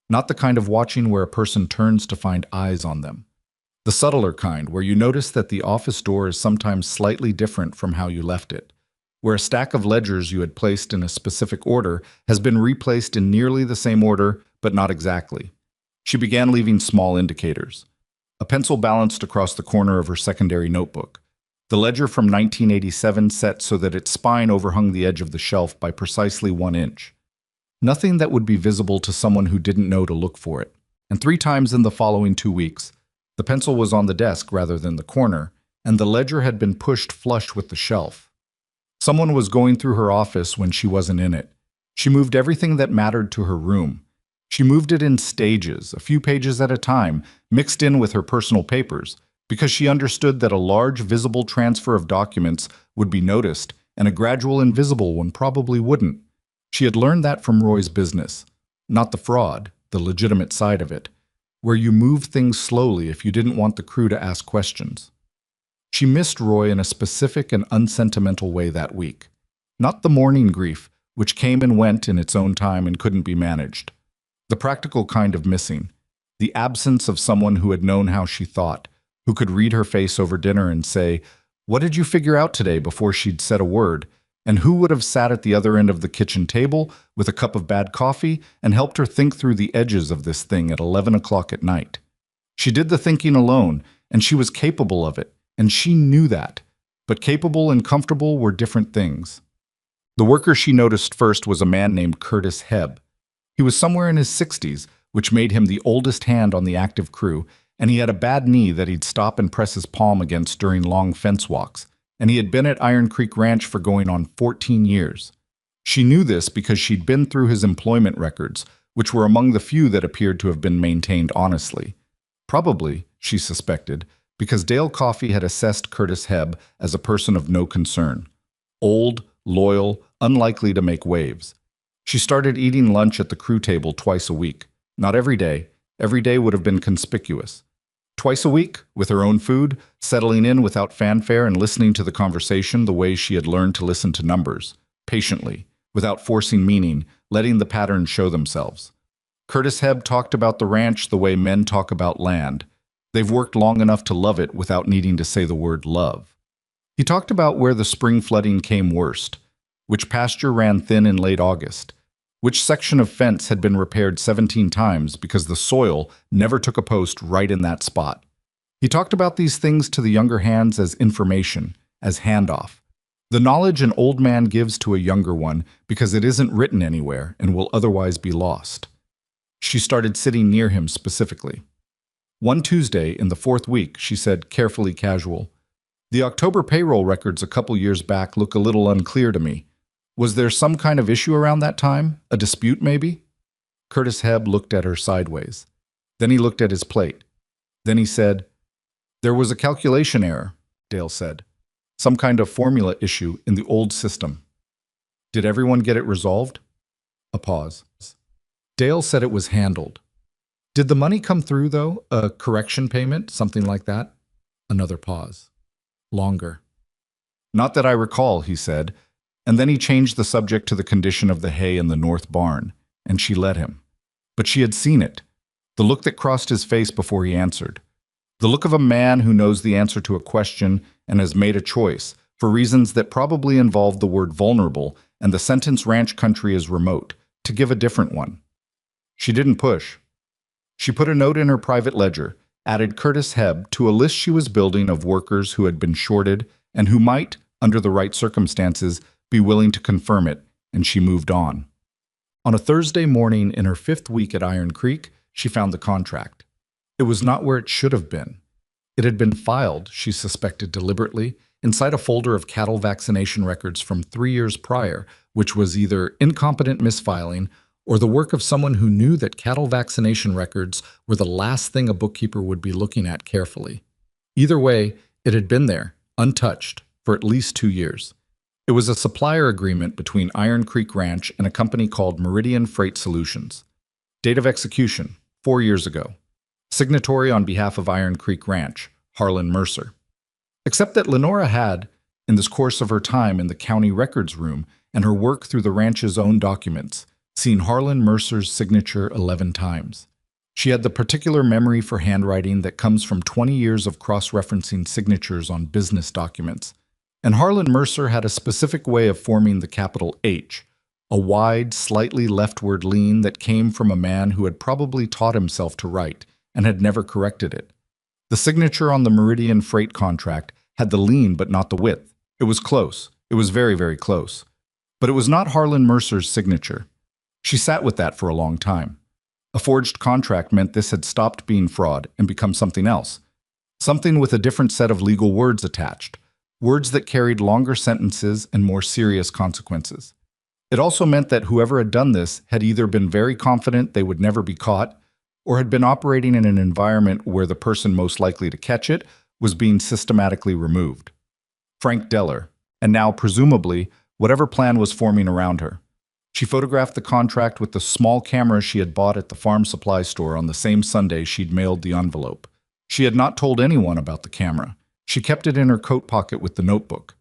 not the kind of watching where a person turns to find eyes on them. The subtler kind, where you notice that the office door is sometimes slightly different from how you left it, where a stack of ledgers you had placed in a specific order has been replaced in nearly the same order, but not exactly. She began leaving small indicators. A pencil balanced across the corner of her secondary notebook. The ledger from 1987 set so that its spine overhung the edge of the shelf by precisely 1 inch. Nothing that would be visible to someone who didn't know to look for it. And 3 times in the following 2 weeks, the pencil was on the desk rather than the corner, and the ledger had been pushed flush with the shelf. Someone was going through her office when she wasn't in it. She moved everything that mattered to her room. She moved it in stages, a few pages at a time, mixed in with her personal papers, because she understood that a large visible transfer of documents would be noticed and a gradual invisible one probably wouldn't. She had learned that from Roy's business, not the fraud, the legitimate side of it, where you move things slowly if you didn't want the crew to ask questions. She missed Roy in a specific and unsentimental way that week. Not the morning grief, which came and went in its own time and couldn't be managed. The practical kind of missing. The absence of someone who had known how she thought, who could read her face over dinner and say, "What did you figure out today?" before she'd said a word, and who would have sat at the other end of the kitchen table with a cup of bad coffee and helped her think through the edges of this thing at 11 o'clock at night. She did the thinking alone, and she was capable of it, and she knew that. But capable and comfortable were different things. The worker she noticed first was a man named Curtis Hebb. He was somewhere in his 60s, which made him the oldest hand on the active crew, and he had a bad knee that he'd stop and press his palm against during long fence walks, and he had been at Iron Creek Ranch for going on 14 years. She knew this because she'd been through his employment records, which were among the few that appeared to have been maintained honestly. Probably, she suspected, because Dale Coffey had assessed Curtis Hebb as a person of no concern. Old, loyal, unlikely to make waves. She started eating lunch at the crew table twice a week. Not every day. Every day would have been conspicuous. Twice a week, with her own food, settling in without fanfare and listening to the conversation the way she had learned to listen to numbers, patiently, without forcing meaning, letting the patterns show themselves. Curtis Hebb talked about the ranch the way men talk about land. They've worked long enough to love it without needing to say the word love. He talked about where the spring flooding came worst, which pasture ran thin in late August, which section of fence had been repaired 17 times because the soil never took a post right in that spot. He talked about these things to the younger hands as information, as handoff. The knowledge an old man gives to a younger one because it isn't written anywhere and will otherwise be lost. She started sitting near him specifically. One Tuesday in the 4th week, she said, carefully casual, "The October payroll records a couple years back look a little unclear to me. Was there some kind of issue around that time? A dispute, maybe?" Curtis Hebb looked at her sideways. Then he looked at his plate. Then he said, "There was a calculation error," Dale said. "Some kind of formula issue in the old system." "Did everyone get it resolved?" A pause. Dale said it was handled. "Did the money come through, though? A correction payment, something like that?" Another pause. Longer. "Not that I recall," he said. And then he changed the subject to the condition of the hay in the north barn, and she let him. But she had seen it, the look that crossed his face before he answered. The look of a man who knows the answer to a question and has made a choice, for reasons that probably involve the word vulnerable and the sentence ranch country is remote, to give a different one. She didn't push. She put a note in her private ledger, added Curtis Hebb to a list she was building of workers who had been shorted and who might, under the right circumstances, be willing to confirm it, and she moved on. On a Thursday morning in her 5th week at Iron Creek, she found the contract. It was not where it should have been. It had been filed, she suspected deliberately, inside a folder of cattle vaccination records from 3 years prior, which was either incompetent misfiling or the work of someone who knew that cattle vaccination records were the last thing a bookkeeper would be looking at carefully. Either way, it had been there, untouched, for at least 2 years. It was a supplier agreement between Iron Creek Ranch and a company called Meridian Freight Solutions. Date of execution, 4 years ago. Signatory on behalf of Iron Creek Ranch, Harlan Mercer. Except that Lenora had, in the course of her time in the county records room and her work through the ranch's own documents, seen Harlan Mercer's signature 11 times. She had the particular memory for handwriting that comes from 20 years of cross-referencing signatures on business documents. And Harlan Mercer had a specific way of forming the capital H, a wide, slightly leftward lean that came from a man who had probably taught himself to write and had never corrected it. The signature on the Meridian freight contract had the lean but not the width. It was close. It was very, very close. But it was not Harlan Mercer's signature. She sat with that for a long time. A forged contract meant this had stopped being fraud and become something else. Something with a different set of legal words attached. Words that carried longer sentences and more serious consequences. It also meant that whoever had done this had either been very confident they would never be caught, or had been operating in an environment where the person most likely to catch it was being systematically removed. Frank Deller, and now, presumably, whatever plan was forming around her. She photographed the contract with the small camera she had bought at the farm supply store on the same Sunday she'd mailed the envelope. She had not told anyone about the camera. She kept it in her coat pocket with the notebook.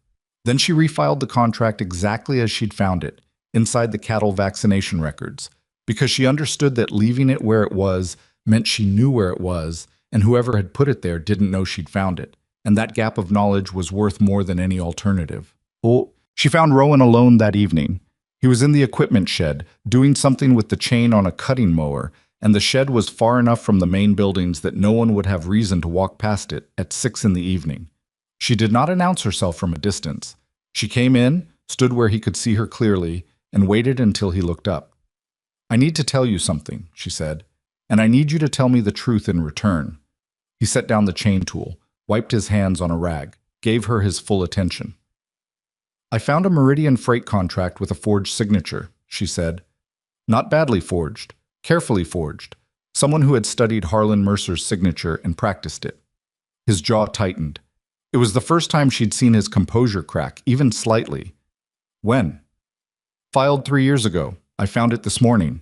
Then she refiled the contract exactly as she'd found it, inside the cattle vaccination records, because she understood that leaving it where it was meant she knew where it was, and whoever had put it there didn't know she'd found it, and that gap of knowledge was worth more than any alternative. She found Rowan alone that evening. He was in the equipment shed, doing something with the chain on a cutting mower, and the shed was far enough from the main buildings that no one would have reason to walk past it at 6 in the evening. She did not announce herself from a distance. She came in, stood where he could see her clearly, and waited until he looked up. "I need to tell you something," she said, "and I need you to tell me the truth in return." He set down the chain tool, wiped his hands on a rag, gave her his full attention. "I found a Meridian freight contract with a forged signature," she said. "Not badly forged, carefully forged. Someone who had studied Harlan Mercer's signature and practiced it." His jaw tightened. It was the first time she'd seen his composure crack, even slightly. "When?" "Filed 3 years ago. I found it this morning."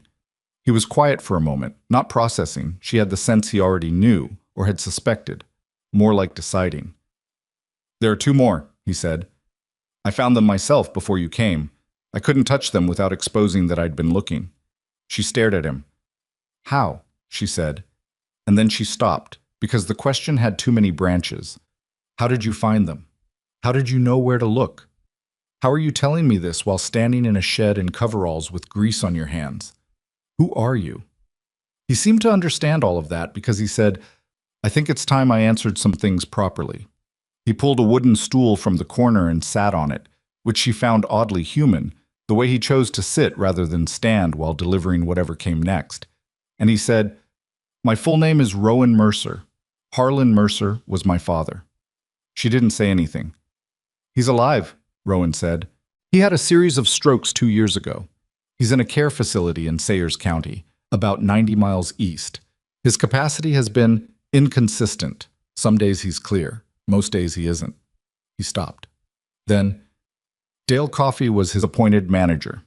He was quiet for a moment, not processing. She had the sense he already knew, or had suspected. More like deciding. "There are 2 more," he said. "I found them myself before you came. I couldn't touch them without exposing that I'd been looking." She stared at him. "How?" she said. And then she stopped, because the question had too many branches. "How did you find them? How did you know where to look? How are you telling me this while standing in a shed in coveralls with grease on your hands? Who are you?" He seemed to understand all of that because he said, "I think it's time I answered some things properly." He pulled a wooden stool from the corner and sat on it, which she found oddly human, the way he chose to sit rather than stand while delivering whatever came next. And he said, "My full name is Rowan Mercer. Harlan Mercer was my father." She didn't say anything. "He's alive," Rowan said. "He had a series of strokes 2 years ago. He's in a care facility in Sayers County, about 90 miles east. His capacity has been inconsistent. Some days he's clear. Most days he isn't." He stopped. Then, Dale Coffey was his appointed manager.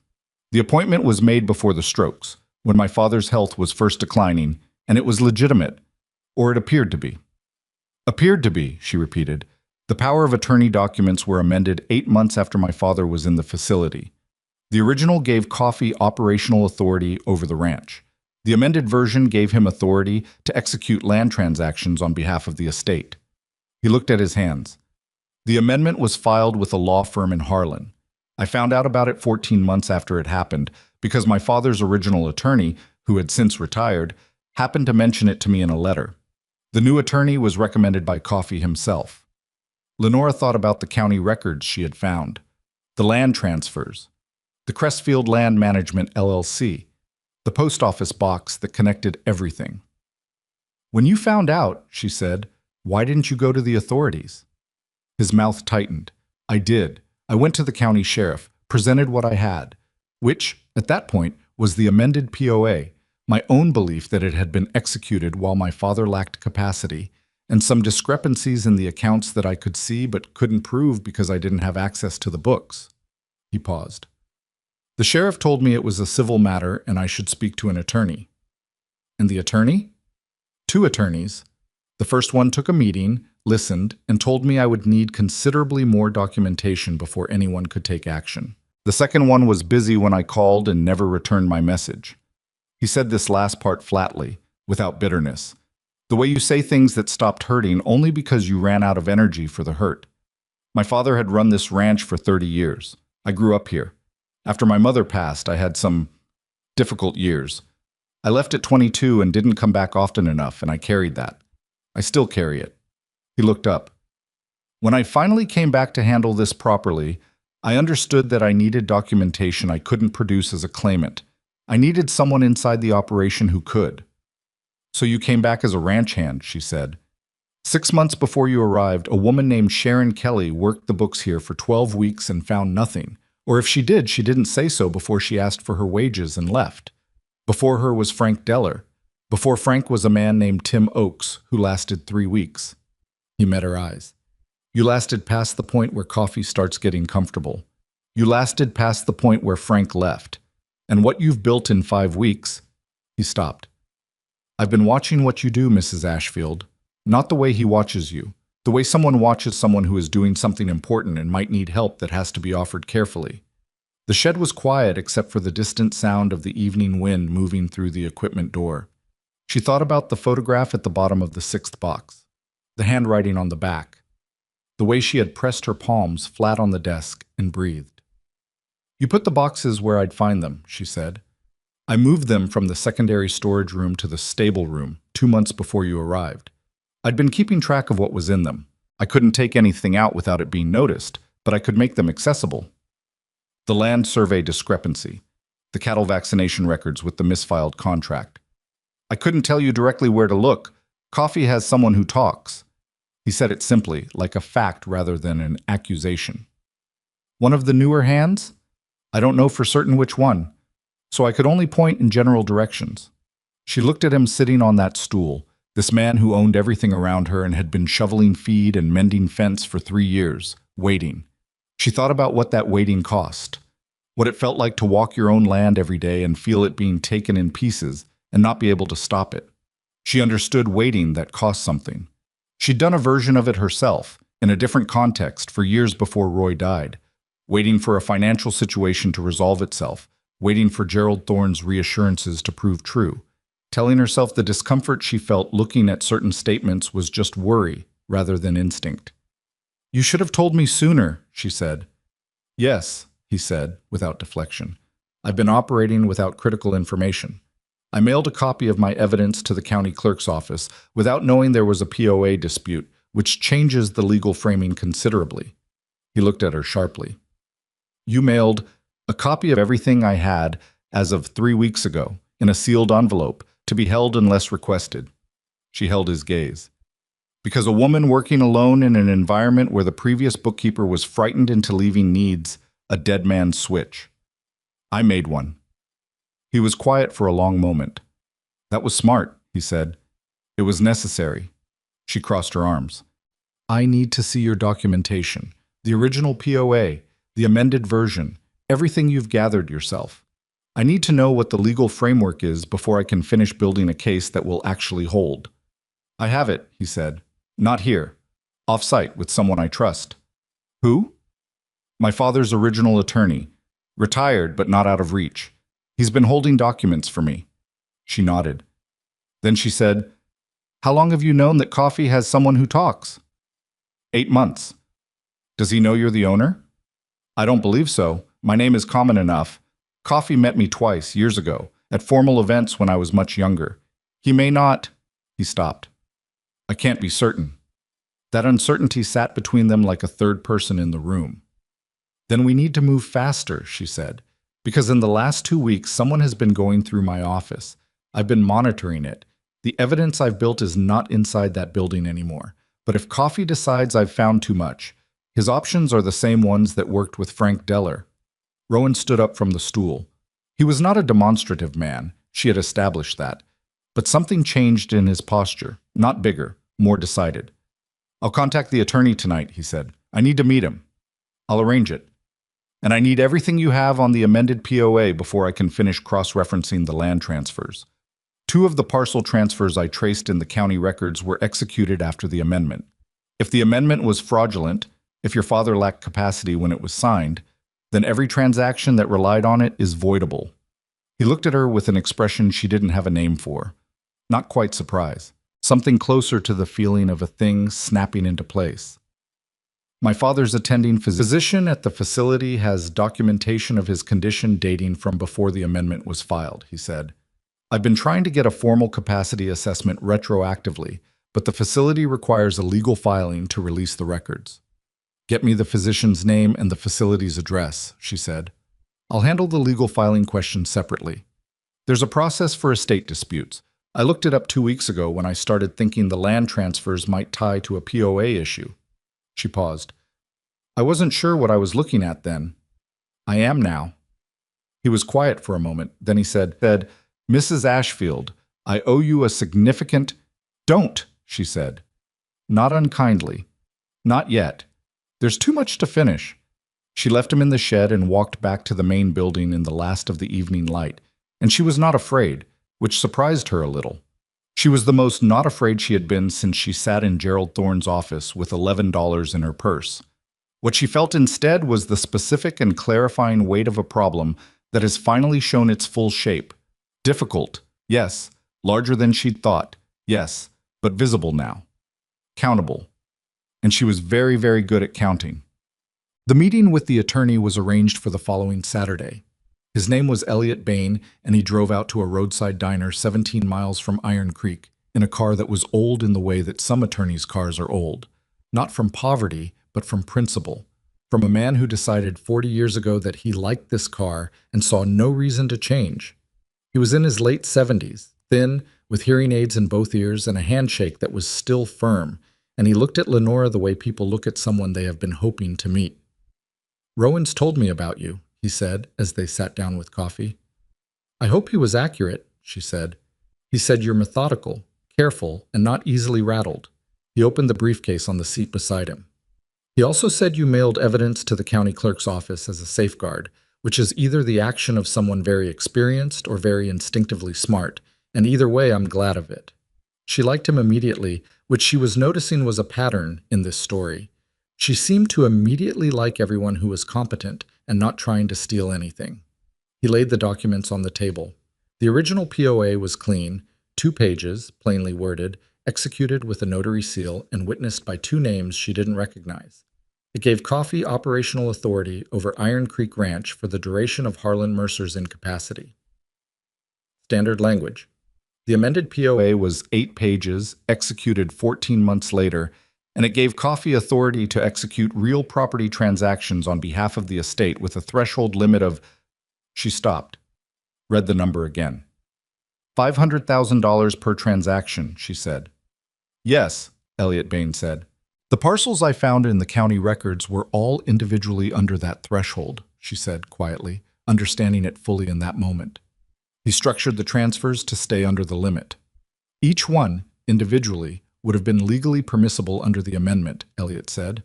The appointment was made before the strokes, when my father's health was first declining, and it was legitimate, or it appeared to be. "Appeared to be," she repeated. "The power of attorney documents were amended 8 months after my father was in the facility. The original gave Coffey operational authority over the ranch. The amended version gave him authority to execute land transactions on behalf of the estate." He looked at his hands. "The amendment was filed with a law firm in Harlan. I found out about it 14 months after it happened because my father's original attorney, who had since retired, happened to mention it to me in a letter. The new attorney was recommended by Coffey himself." Lenora thought about the county records she had found, the land transfers, the Crestfield Land Management LLC, the post office box that connected everything. "When you found out," she said, "why didn't you go to the authorities?" His mouth tightened. "I did. I went to the county sheriff, presented what I had, which, at that point, was the amended POA, my own belief that it had been executed while my father lacked capacity, and some discrepancies in the accounts that I could see but couldn't prove because I didn't have access to the books. He paused. The sheriff told me it was a civil matter and I should speak to an attorney. And the attorney? 2 attorneys. The first one took a meeting, listened, and told me I would need considerably more documentation before anyone could take action. The second one was busy when I called and never returned my message. He said this last part flatly, without bitterness. The way you say things that stopped hurting only because you ran out of energy for the hurt. My father had run this ranch for 30 years. I grew up here. After my mother passed, I had some difficult years. I left at 22 and didn't come back often enough, and I carried that. I still carry it. He looked up. When I finally came back to handle this properly, I understood that I needed documentation I couldn't produce as a claimant. I needed someone inside the operation who could. So you came back as a ranch hand, she said. 6 months before you arrived, a woman named Sharon Kelly worked the books here for 12 weeks and found nothing. Or if she did, she didn't say so before she asked for her wages and left. Before her was Frank Deller. Before Frank was a man named Tim Oakes, who lasted 3 weeks. He met her eyes. You lasted past the point where coffee starts getting comfortable. You lasted past the point where Frank left. And what you've built in 5 weeks... He stopped. I've been watching what you do, Mrs. Ashfield. Not the way he watches you. The way someone watches someone who is doing something important and might need help that has to be offered carefully. The shed was quiet except for the distant sound of the evening wind moving through the equipment door. She thought about the photograph at the bottom of the 6th box, the handwriting on the back, the way she had pressed her palms flat on the desk and breathed. You put the boxes where I'd find them, she said. I moved them from the secondary storage room to the stable room 2 months before you arrived. I'd been keeping track of what was in them. I couldn't take anything out without it being noticed, but I could make them accessible. The land survey discrepancy, the cattle vaccination records with the misfiled contract. I couldn't tell you directly where to look. Coffee has someone who talks. He said it simply, like a fact rather than an accusation. One of the newer hands? I don't know for certain which one, so I could only point in general directions. She looked at him sitting on that stool, this man who owned everything around her and had been shoveling feed and mending fence for 3 years, waiting. She thought about what that waiting cost, what it felt like to walk your own land every day and feel it being taken in pieces and not be able to stop it. She understood waiting that cost something. She'd done a version of it herself, in a different context, for years before Roy died, waiting for a financial situation to resolve itself, waiting for Gerald Thorne's reassurances to prove true, telling herself the discomfort she felt looking at certain statements was just worry rather than instinct. You should have told me sooner, she said. Yes, he said, without deflection. I've been operating without critical information. I mailed a copy of my evidence to the county clerk's office without knowing there was a POA dispute, which changes the legal framing considerably. He looked at her sharply. You mailed a copy of everything I had as of 3 weeks ago in a sealed envelope to be held unless requested. She held his gaze. Because a woman working alone in an environment where the previous bookkeeper was frightened into leaving needs a dead man's switch. I made one. He was quiet for a long moment. That was smart, he said. It was necessary. She crossed her arms. I need to see your documentation, the original POA, the amended version, everything you've gathered yourself. I need to know what the legal framework is before I can finish building a case that will actually hold. I have it, he said. Not here. Off-site with someone I trust. Who? My father's original attorney. Retired, but not out of reach. He's been holding documents for me. She nodded. Then she said, How long have you known that Coffee has someone who talks? 8 months. Does he know you're the owner? I don't believe so. My name is common enough. Coffee met me twice, years ago, at formal events when I was much younger. He may not... He stopped. I can't be certain. That uncertainty sat between them like a third person in the room. Then we need to move faster, she said, because in the last 2 weeks someone has been going through my office. I've been monitoring it. The evidence I've built is not inside that building anymore. But if Coffee decides I've found too much, his options are the same ones that worked with Frank Deller. Rowan stood up from the stool. He was not a demonstrative man, she had established that, but something changed in his posture, not bigger, more decided. "I'll contact the attorney tonight," he said. "I need to meet him. I'll arrange it. And I need everything you have on the amended POA before I can finish cross-referencing the land transfers. 2 of the parcel transfers I traced in the county records were executed after the amendment. If the amendment was fraudulent, if your father lacked capacity when it was signed, then every transaction that relied on it is voidable." He looked at her with an expression she didn't have a name for. Not quite surprise. Something closer to the feeling of a thing snapping into place. "My father's attending physician at the facility has documentation of his condition dating from before the amendment was filed," he said. "I've been trying to get a formal capacity assessment retroactively, but the facility requires a legal filing to release the records." "Get me the physician's name and the facility's address," she said. "I'll handle the legal filing question separately. There's a process for estate disputes. I looked it up 2 weeks ago when I started thinking the land transfers might tie to a POA issue." She paused. "I wasn't sure what I was looking at then. I am now." He was quiet for a moment. Then he said, "Mrs. Ashfield, I owe you a significant—" "Don't," she said. Not unkindly. "Not yet. There's too much to finish." She left him in the shed and walked back to the main building in the last of the evening light. And she was not afraid, which surprised her a little. She was the most not afraid she had been since she sat in Gerald Thorne's office with $11 in her purse. What she felt instead was the specific and clarifying weight of a problem that has finally shown its full shape. Difficult, yes. Larger than she'd thought, yes. But visible now. Countable. And she was very, very good at counting. The meeting with the attorney was arranged for the following Saturday. His name was Elliot Bain, and he drove out to a roadside diner 17 miles from Iron Creek in a car that was old in the way that some attorneys' cars are old. Not from poverty, but from principle. From a man who decided 40 years ago that he liked this car and saw no reason to change. He was in his late 70s, thin, with hearing aids in both ears and a handshake that was still firm, and he looked at Lenora the way people look at someone they have been hoping to meet. "Rowan's told me about you," he said as they sat down with coffee. "I hope he was accurate," she said. "He said you're methodical, careful, and not easily rattled." He opened the briefcase on the seat beside him. "He also said you mailed evidence to the county clerk's office as a safeguard, which is either the action of someone very experienced or very instinctively smart, and either way I'm glad of it." She liked him immediately, which she was noticing was a pattern in this story. She seemed to immediately like everyone who was competent and not trying to steal anything. He laid the documents on the table. The original POA was clean, 2 pages, plainly worded, executed with a notary seal and witnessed by 2 names she didn't recognize. It gave Coffey operational authority over Iron Creek Ranch for the duration of Harlan Mercer's incapacity. Standard language. The amended POA was 8 pages, executed 14 months later, and it gave Coffey authority to execute real property transactions on behalf of the estate with a threshold limit of— She stopped, read the number again. $500,000 per transaction, she said. "Yes," Elliot Bain said. "The parcels I found in the county records were all individually under that threshold," she said quietly, understanding it fully in that moment. He structured the transfers to stay under the limit. Each one, individually, would have been legally permissible under the amendment, Elliot said.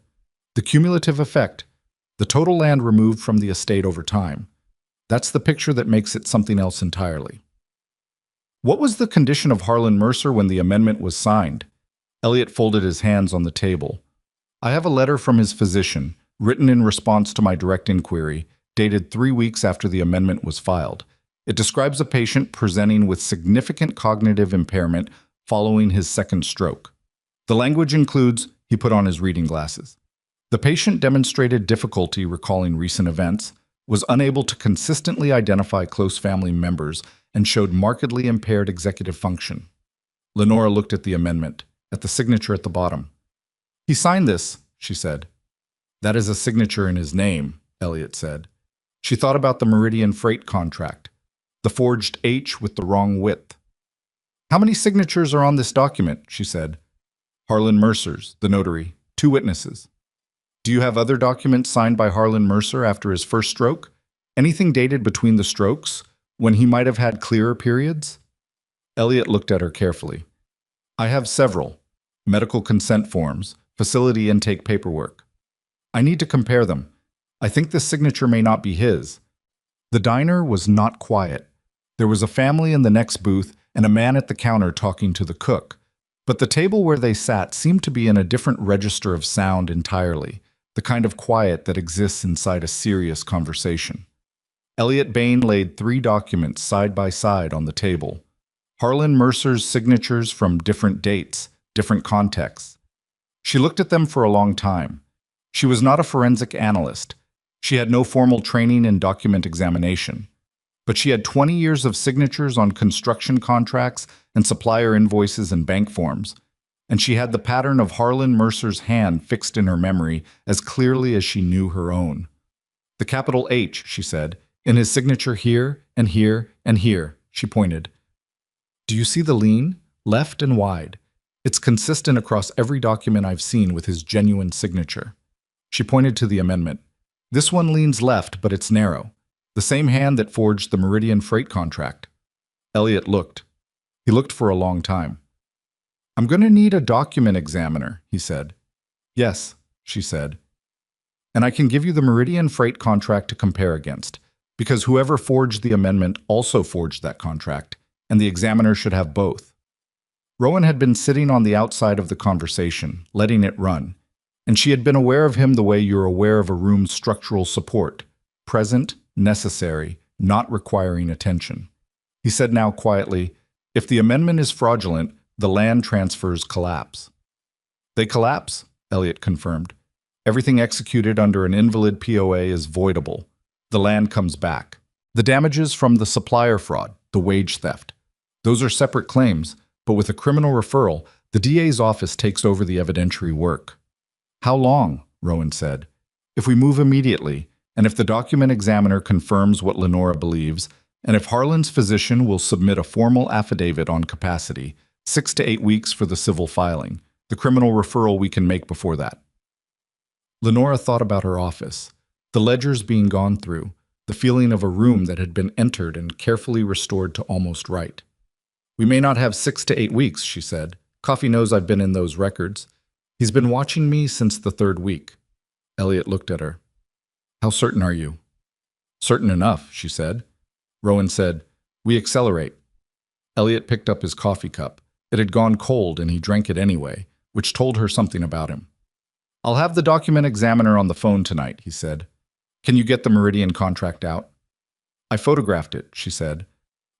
The cumulative effect, the total land removed from the estate over time, that's the picture that makes it something else entirely. What was the condition of Harlan Mercer when the amendment was signed? Elliot folded his hands on the table. "I have a letter from his physician, written in response to my direct inquiry, dated 3 weeks after the amendment was filed. It describes a patient presenting with significant cognitive impairment following his second stroke. The language includes," he put on his reading glasses. "The patient demonstrated difficulty recalling recent events, was unable to consistently identify close family members, and showed markedly impaired executive function." Lenora looked at the amendment, at the signature at the bottom. "He signed this," she said. "That is a signature in his name," Elliot said. She thought about the Meridian Freight contract, the forged H with the wrong width. "How many signatures are on this document?" she said. "Harlan Mercer's, the notary, 2 witnesses." "Do you have other documents signed by Harlan Mercer after his first stroke? Anything dated between the strokes? when he might have had clearer periods? Elliot looked at her carefully. I have several. Medical consent forms, facility intake paperwork. I need to compare them. I think this signature may not be his. The diner was not quiet. There was a family in the next booth and a man at the counter talking to the cook. But the table where they sat seemed to be in a different register of sound entirely, the kind of quiet that exists inside a serious conversation. Elliot Bain laid 3 documents side by side on the table. Harlan Mercer's signatures from different dates, different contexts. She looked at them for a long time. She was not a forensic analyst. She had no formal training in document examination. But she had 20 years of signatures on construction contracts and supplier invoices and bank forms. And she had the pattern of Harlan Mercer's hand fixed in her memory as clearly as she knew her own. The capital H, she said, in his signature here and here and here, she pointed. Do you see the lean? Left and wide. It's consistent across every document I've seen with his genuine signature. She pointed to the amendment. This one leans left, but it's narrow. The same hand that forged the Meridian freight contract. Elliot looked. He looked for a long time. I'm going to need a document examiner, he said. Yes, she said. And I can give you the Meridian freight contract to compare against, because whoever forged the amendment also forged that contract, and the examiner should have both. Rowan had been sitting on the outside of the conversation, letting it run, and she had been aware of him the way you're aware of a room's structural support, present, necessary, not requiring attention. He said now quietly, if the amendment is fraudulent, the land transfers collapse. They collapse, Elliot confirmed. Everything executed under an invalid POA is voidable. The land comes back. The damages from the supplier fraud, the wage theft, those are separate claims, but with a criminal referral, the DA's office takes over the evidentiary work. How long? Rowan said. If we move immediately, and if the document examiner confirms what Lenora believes, and if Harlan's physician will submit a formal affidavit on capacity, 6 to 8 weeks for the civil filing, the criminal referral we can make before that. Lenora thought about her office, the ledgers being gone through, the feeling of a room that had been entered and carefully restored to almost right. We may not have 6 to 8 weeks, she said. Coffee knows I've been in those records. He's been watching me since the 3rd week. Elliot looked at her. How certain are you? Certain enough, she said. Rowan said, we accelerate. Elliot picked up his coffee cup. It had gone cold and he drank it anyway, which told her something about him. I'll have the document examiner on the phone tonight, he said. Can you get the Meridian contract out? I photographed it, she said.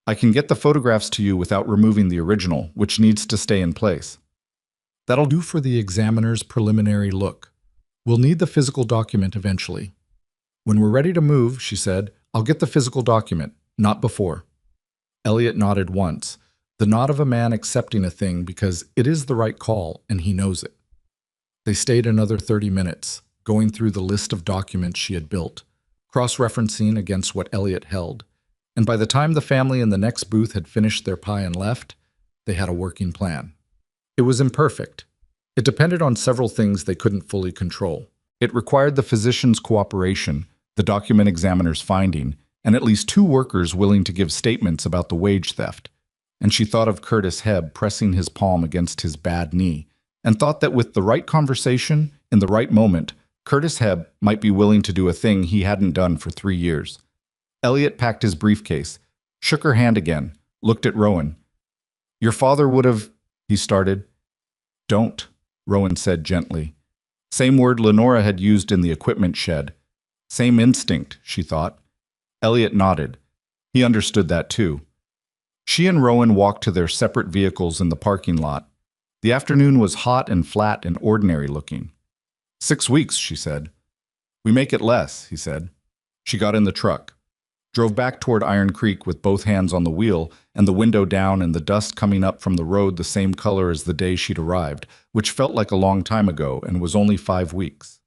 I can get the photographs to you without removing the original, which needs to stay in place. That'll do for the examiner's preliminary look. We'll need the physical document eventually. When we're ready to move, she said, I'll get the physical document, not before. Elliot nodded once, the nod of a man accepting a thing because it is the right call and he knows it. They stayed another 30 minutes, going through the list of documents she had built, cross-referencing against what Elliot held. And by the time the family in the next booth had finished their pie and left, they had a working plan. It was imperfect. It depended on several things they couldn't fully control. It required the physician's cooperation, the document examiner's finding, and at least 2 workers willing to give statements about the wage theft. And she thought of Curtis Hebb pressing his palm against his bad knee, and thought that with the right conversation, in the right moment, Curtis Hebb might be willing to do a thing he hadn't done for 3 years. Elliot packed his briefcase, shook her hand again, looked at Rowan. Your father would have, he started. Don't, Rowan said gently. Same word Lenora had used in the equipment shed. Same instinct, she thought. Elliot nodded. He understood that too. She and Rowan walked to their separate vehicles in the parking lot. The afternoon was hot and flat and ordinary looking. 6 weeks, she said. We make it less, he said. She got in the truck, drove back toward Iron Creek with both hands on the wheel and the window down and the dust coming up from the road the same color as the day she'd arrived, which felt like a long time ago and was only 5 weeks.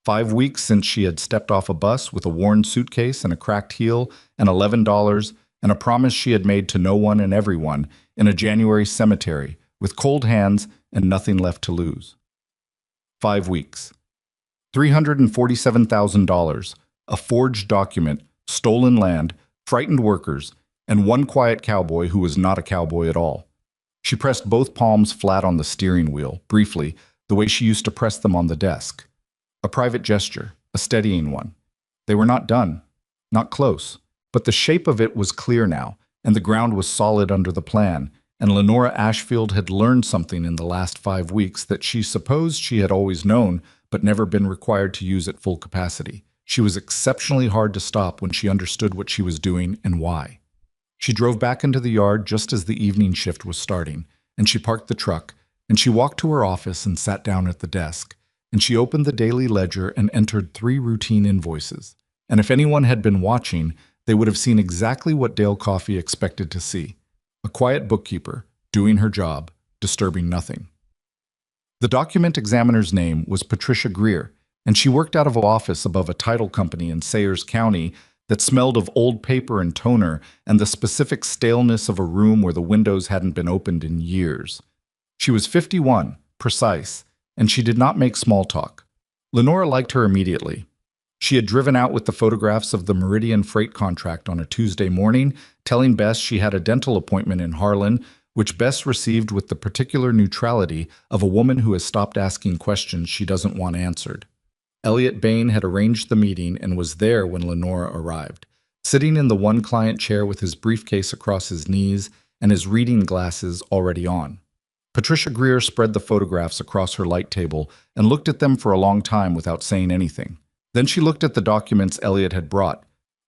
5 weeks since she had stepped off a bus with a worn suitcase and a cracked heel and $11 and a promise she had made to no one and everyone in a January cemetery with cold hands and nothing left to lose. 5 weeks. $347,000, a forged document, stolen land, frightened workers, and one quiet cowboy who was not a cowboy at all. She pressed both palms flat on the steering wheel, briefly, the way she used to press them on the desk. A private gesture, a steadying one. They were not done, not close, but the shape of it was clear now, and the ground was solid under the plan, and Lenora Ashfield had learned something in the last 5 weeks that she supposed she had always known, but never been required to use at full capacity. She was exceptionally hard to stop when she understood what she was doing and why. She drove back into the yard just as the evening shift was starting, and she parked the truck, and she walked to her office and sat down at the desk, and she opened the daily ledger and entered 3 routine invoices. And if anyone had been watching, they would have seen exactly what Dale Coffey expected to see. A quiet bookkeeper, doing her job, disturbing nothing. The document examiner's name was Patricia Greer, and she worked out of an office above a title company in Sayers County that smelled of old paper and toner and the specific staleness of a room where the windows hadn't been opened in years. She was 51, precise, and she did not make small talk. Lenora liked her immediately. She had driven out with the photographs of the Meridian freight contract on a Tuesday morning, telling Bess she had a dental appointment in Harlan, which Bess received with the particular neutrality of a woman who has stopped asking questions she doesn't want answered. Elliot Bain had arranged the meeting and was there when Lenora arrived, sitting in the one-client chair with his briefcase across his knees and his reading glasses already on. Patricia Greer spread the photographs across her light table and looked at them for a long time without saying anything. Then she looked at the documents Elliot had brought,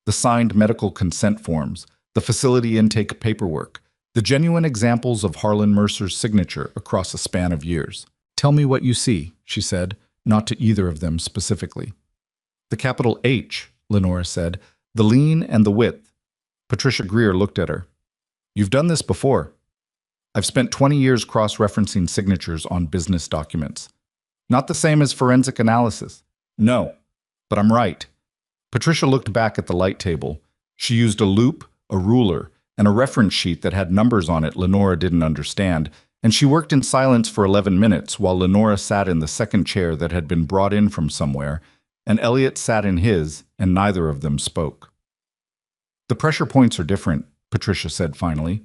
the signed medical consent forms, the facility intake paperwork, the genuine examples of Harlan Mercer's signature across a span of years. "Tell me what you see," she said, not to either of them specifically. "The capital H," Lenora said, "the lean and the width." Patricia Greer looked at her. "You've done this before." "I've spent 20 years cross-referencing signatures on business documents." "Not the same as forensic analysis." "No, but I'm right." Patricia looked back at the light table. She used a loop, a ruler, and a reference sheet that had numbers on it Lenora didn't understand, and she worked in silence for 11 minutes while Lenora sat in the second chair that had been brought in from somewhere, and Elliot sat in his, and neither of them spoke. "The pressure points are different," Patricia said finally.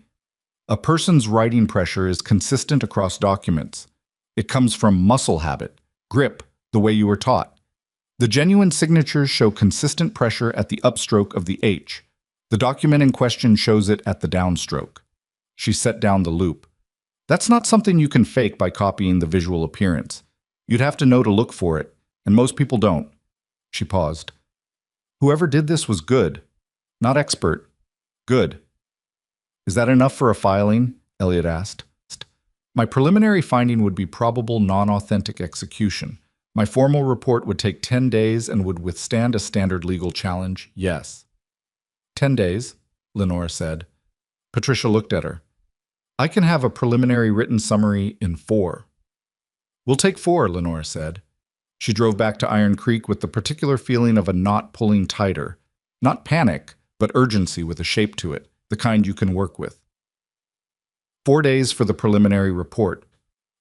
"A person's writing pressure is consistent across documents. It comes from muscle habit, grip, the way you were taught. The genuine signatures show consistent pressure at the upstroke of the H. The document in question shows it at the downstroke." She set down the loop. "That's not something you can fake by copying the visual appearance. You'd have to know to look for it, and most people don't." She paused. "Whoever did this was good. Not expert. Good." "Is that enough for a filing?" Elliot asked. "My preliminary finding would be probable non-authentic execution. My formal report would take 10 days and would withstand a standard legal challenge, yes." 10 days, Lenora said. Patricia looked at her. "I can have a preliminary written summary in 4. "We'll take 4, Lenora said. She drove back to Iron Creek with the particular feeling of a knot pulling tighter. Not panic, but urgency with a shape to it, the kind you can work with. 4 days for the preliminary report.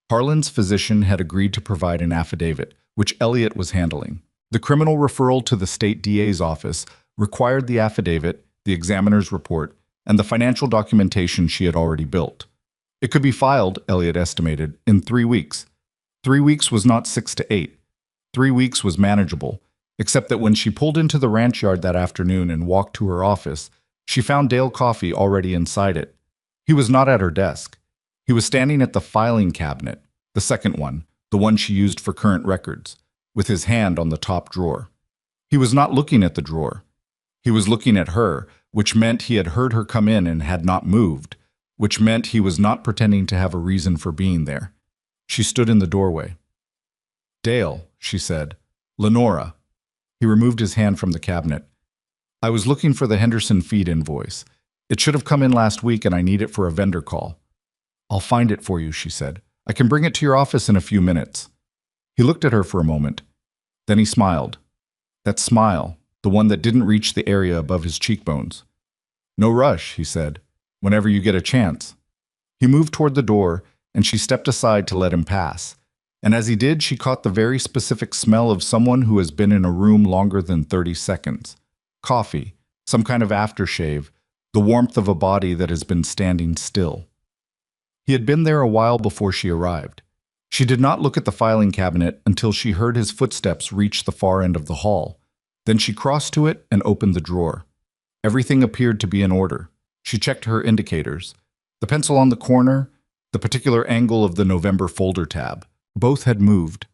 Harlan's physician had agreed to provide an affidavit, which Elliot was handling. The criminal referral to the state DA's office required the affidavit, the examiner's report, and the financial documentation she had already built. It could be filed, Elliot estimated, in 3 weeks. 3 weeks was not 6 to 8. 3 weeks was manageable, except that when she pulled into the ranch yard that afternoon and walked to her office, she found Dale Coffey already inside it. He was not at her desk. He was standing at the filing cabinet, the second one, the one she used for current records, with his hand on the top drawer. He was not looking at the drawer. He was looking at her, which meant he had heard her come in and had not moved, which meant he was not pretending to have a reason for being there. She stood in the doorway. "Dale," she said. "Lenora." He removed his hand from the cabinet. "I was looking for the Henderson feed invoice. It should have come in last week and I need it for a vendor call." "I'll find it for you," she said. "I can bring it to your office in a few minutes." He looked at her for a moment. Then he smiled. That smile, the one that didn't reach the area above his cheekbones. "No rush," he said. "Whenever you get a chance." He moved toward the door, and she stepped aside to let him pass. And as he did, she caught the very specific smell of someone who has been in a room longer than 30 seconds. Coffee, some kind of aftershave, the warmth of a body that has been standing still. He had been there a while before she arrived. She did not look at the filing cabinet until she heard his footsteps reach the far end of the hall. Then she crossed to it and opened the drawer. Everything appeared to be in order. She checked her indicators. The pencil on the corner, the particular angle of the November folder tab. Both had moved.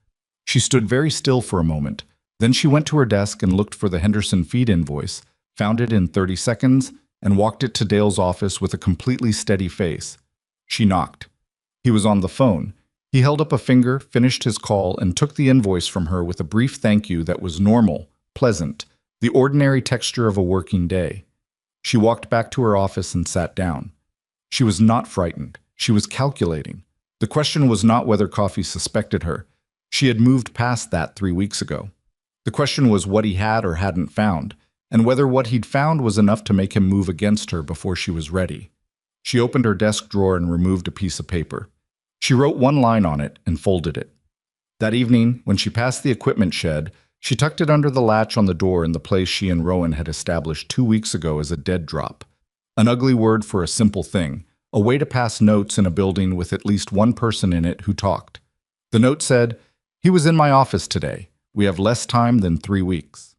She stood very still for a moment. Then she went to her desk and looked for the Henderson feed invoice, found it in 30 seconds, and walked it to Dale's office with a completely steady face. She knocked. He was on the phone. He held up a finger, finished his call, and took the invoice from her with a brief thank you that was normal, pleasant, the ordinary texture of a working day. She walked back to her office and sat down. She was not frightened. She was calculating. The question was not whether Coffee suspected her. She had moved past that 3 weeks ago. The question was what he had or hadn't found, and whether what he'd found was enough to make him move against her before she was ready. She opened her desk drawer and removed a piece of paper. She wrote one line on it and folded it. That evening, when she passed the equipment shed, she tucked it under the latch on the door in the place she and Rowan had established 2 weeks ago as a dead drop. An ugly word for a simple thing, a way to pass notes in a building with at least one person in it who talked. The note said, "He was in my office today. We have less time than 3 weeks."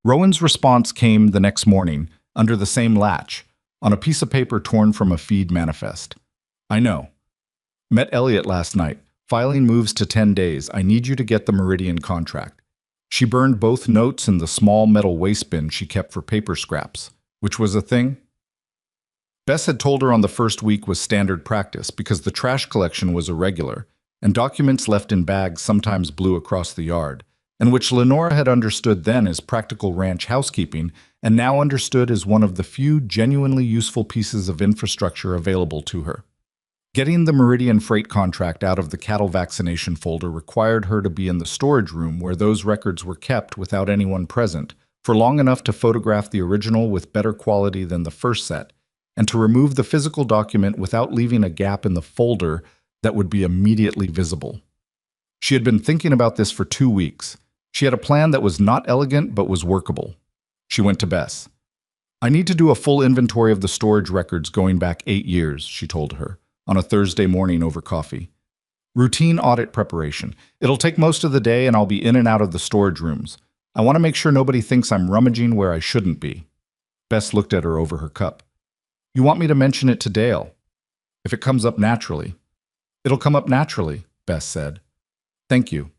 Rowan's response came the next morning, under the same latch, on a piece of paper torn from a feed manifest. "I know. Met Elliot last night. Filing moves to 10 days. I need you to get the Meridian contract." She burned both notes in the small metal waste bin she kept for paper scraps, which was a thing. Bess had told her on the first week was standard practice because the trash collection was irregular, and documents left in bags sometimes blew across the yard, and which Lenora had understood then as practical ranch housekeeping and now understood as one of the few genuinely useful pieces of infrastructure available to her. Getting the Meridian freight contract out of the cattle vaccination folder required her to be in the storage room where those records were kept without anyone present, for long enough to photograph the original with better quality than the first set, and to remove the physical document without leaving a gap in the folder that would be immediately visible. She had been thinking about this for 2 weeks. She had a plan that was not elegant but was workable. She went to Bess. "I need to do a full inventory of the storage records going back 8 years, she told her, on a Thursday morning over coffee. "Routine audit preparation. It'll take most of the day and I'll be in and out of the storage rooms. I want to make sure nobody thinks I'm rummaging where I shouldn't be." Bess looked at her over her cup. "You want me to mention it to Dale?" "If it comes up naturally." "It'll come up naturally," Bess said. "Thank you."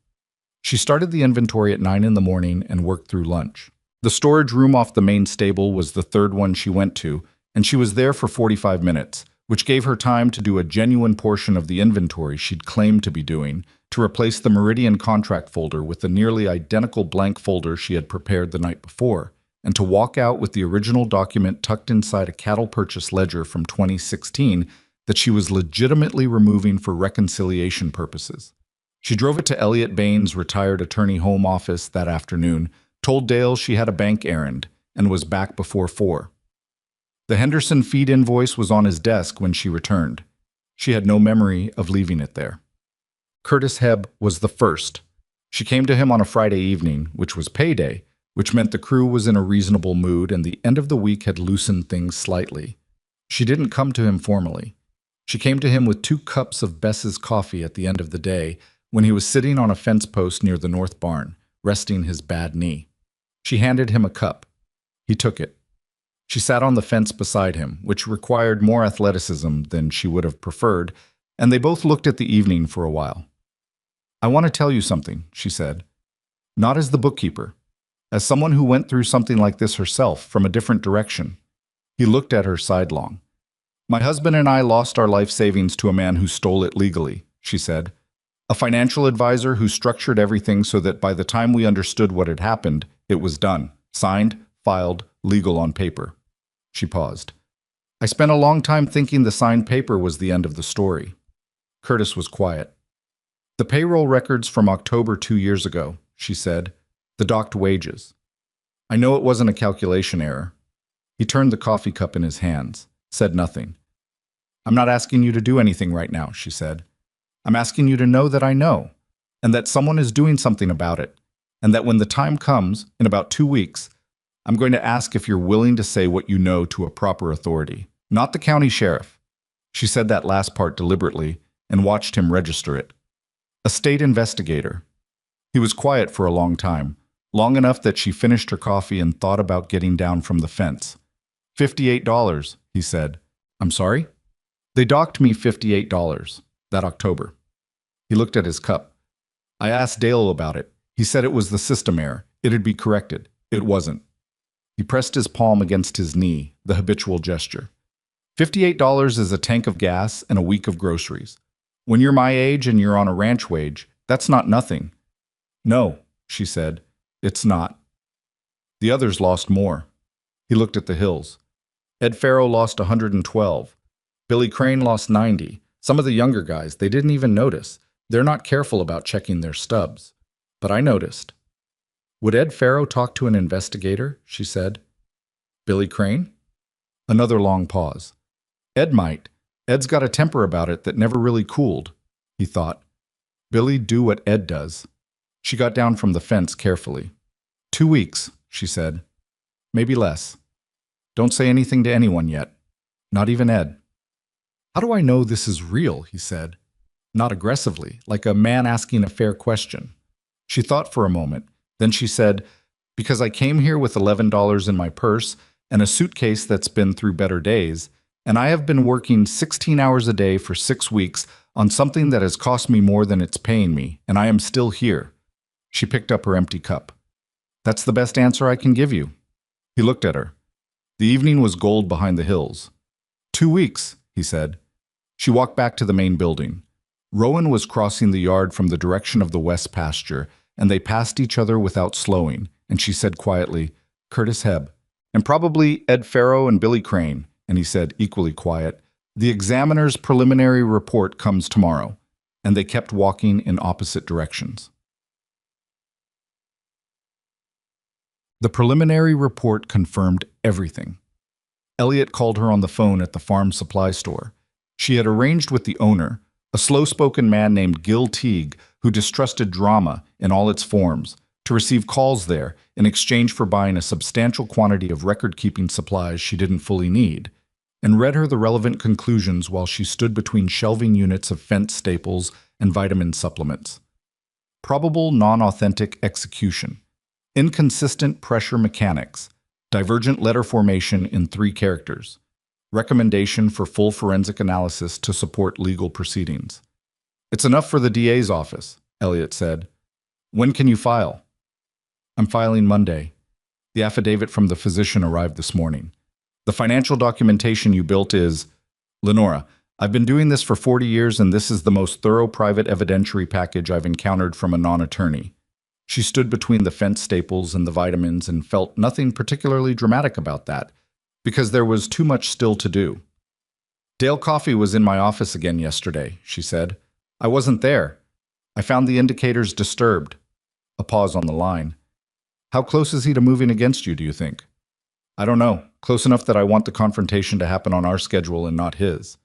She started the inventory at 9 in the morning and worked through lunch. The storage room off the main stable was the third one she went to, and she was there for 45 minutes, which gave her time to do a genuine portion of the inventory she'd claimed to be doing, to replace the Meridian contract folder with the nearly identical blank folder she had prepared the night before, and to walk out with the original document tucked inside a cattle purchase ledger from 2016 that she was legitimately removing for reconciliation purposes. She drove it to Elliot Bain's retired attorney home office that afternoon, told Dale she had a bank errand, and was back before 4. The Henderson feed invoice was on his desk when she returned. She had no memory of leaving it there. Curtis Hebb was the first. She came to him on a Friday evening, which was payday, which meant the crew was in a reasonable mood and the end of the week had loosened things slightly. She didn't come to him formally. She came to him with 2 cups of Bess's coffee at the end of the day when he was sitting on a fence post near the north barn, resting his bad knee. She handed him a cup. He took it. She sat on the fence beside him, which required more athleticism than she would have preferred, and they both looked at the evening for a while. "I want to tell you something," she said. "Not as the bookkeeper. As someone who went through something like this herself, from a different direction." He looked at her sidelong. "My husband and I lost our life savings to a man who stole it legally," she said. "A financial advisor who structured everything so that by the time we understood what had happened, it was done, signed, filed, legal on paper." She paused. "I spent a long time thinking the signed paper was the end of the story." Curtis was quiet. "The payroll records from October 2 years ago," she said. "The docked wages. I know it wasn't a calculation error." He turned the coffee cup in his hands, said nothing. "I'm not asking you to do anything right now," she said. "I'm asking you to know that I know, and that someone is doing something about it, and that when the time comes, in about 2 weeks, I'm going to ask if you're willing to say what you know to a proper authority, not the county sheriff." She said that last part deliberately and watched him register it. A state investigator. He was quiet for a long time, long enough that she finished her coffee and thought about getting down from the fence. $58, he said. "I'm sorry?" "They docked me $58 that October." He looked at his cup. "I asked Dale about it. He said it was the system error. It'd be corrected. It wasn't." He pressed his palm against his knee, the habitual gesture. $58 is a tank of gas and a week of groceries. When you're my age and you're on a ranch wage, that's not nothing. "No," she said, "it's not." The others lost more. He looked at the hills. Ed Farrow lost 112. Billy Crane lost 90. Some of the younger guys, they didn't even notice. They're not careful about checking their stubs. But I noticed. "Would Ed Farrow talk to an investigator?" she said. "Billy Crane?" Another long pause. "Ed might. Ed's got a temper about it that never really cooled," he thought. "Billy, do what Ed does." She got down from the fence carefully. 2 weeks, she said. "Maybe less. Don't say anything to anyone yet. Not even Ed." "How do I know this is real?" he said. Not aggressively, like a man asking a fair question. She thought for a moment. Then she said, "Because I came here with $11 in my purse and a suitcase that's been through better days, and I have been working 16 hours a day for 6 weeks on something that has cost me more than it's paying me, and I am still here." She picked up her empty cup. "That's the best answer I can give you." He looked at her. The evening was gold behind the hills. 2 weeks, he said. She walked back to the main building. Rowan was crossing the yard from the direction of the west pasture, and they passed each other without slowing, and she said quietly, "Curtis Hebb." "And probably Ed Farrow and Billy Crane," and he said, equally quiet, "The examiner's preliminary report comes tomorrow." And they kept walking in opposite directions. The preliminary report confirmed everything. Elliot called her on the phone at the farm supply store. She had arranged with the owner, a slow-spoken man named Gil Teague, who distrusted drama in all its forms, to receive calls there in exchange for buying a substantial quantity of record-keeping supplies she didn't fully need, and read her the relevant conclusions while she stood between shelving units of fence staples and vitamin supplements. Probable non-authentic execution. Inconsistent pressure mechanics. Divergent letter formation in 3 characters. Recommendation for full forensic analysis to support legal proceedings. "It's enough for the DA's office," Elliot said. "When can you file?" "I'm filing Monday. The affidavit from the physician arrived this morning. The financial documentation you built is..." "Lenora, I've been doing this for 40 years and this is the most thorough private evidentiary package I've encountered from a non-attorney." She stood between the fence staples and the vitamins and felt nothing particularly dramatic about that, because there was too much still to do. "Dale Coffey was in my office again yesterday," she said. "I wasn't there. I found the indicators disturbed." A pause on the line. "How close is he to moving against you, do you think?" "I don't know. Close enough that I want the confrontation to happen on our schedule and not his."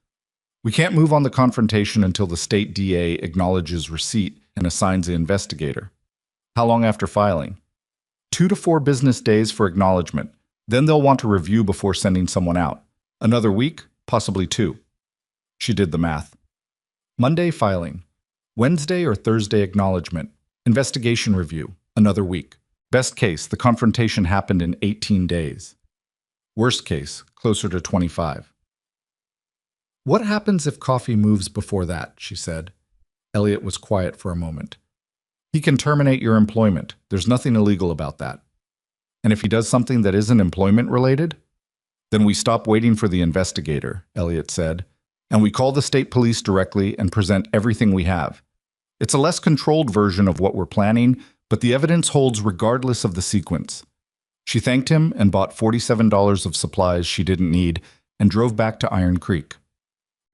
"We can't move on the confrontation until the state DA acknowledges receipt and assigns the investigator." "How long after filing?" 2 to 4 business days for acknowledgement. Then they'll want to review before sending someone out. Another week, possibly 2. She did the math. Monday filing. Wednesday or Thursday acknowledgement. Investigation review. Another week. Best case, the confrontation happened in 18 days. Worst case, closer to 25. "What happens if Coffey moves before that?" she said. Elliot was quiet for a moment. "He can terminate your employment. There's nothing illegal about that." "And if he does something that isn't employment-related?" "Then we stop waiting for the investigator," Elliot said, "and we call the state police directly and present everything we have. It's a less controlled version of what we're planning, but the evidence holds regardless of the sequence." She thanked him and bought $47 of supplies she didn't need and drove back to Iron Creek.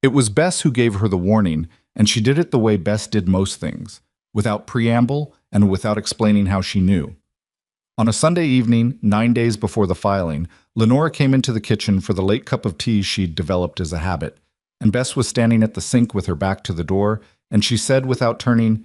It was Bess who gave her the warning, and she did it the way Bess did most things, without preamble and without explaining how she knew. On a Sunday evening, 9 days before the filing, Lenora came into the kitchen for the late cup of tea she'd developed as a habit, and Bess was standing at the sink with her back to the door, and she said without turning,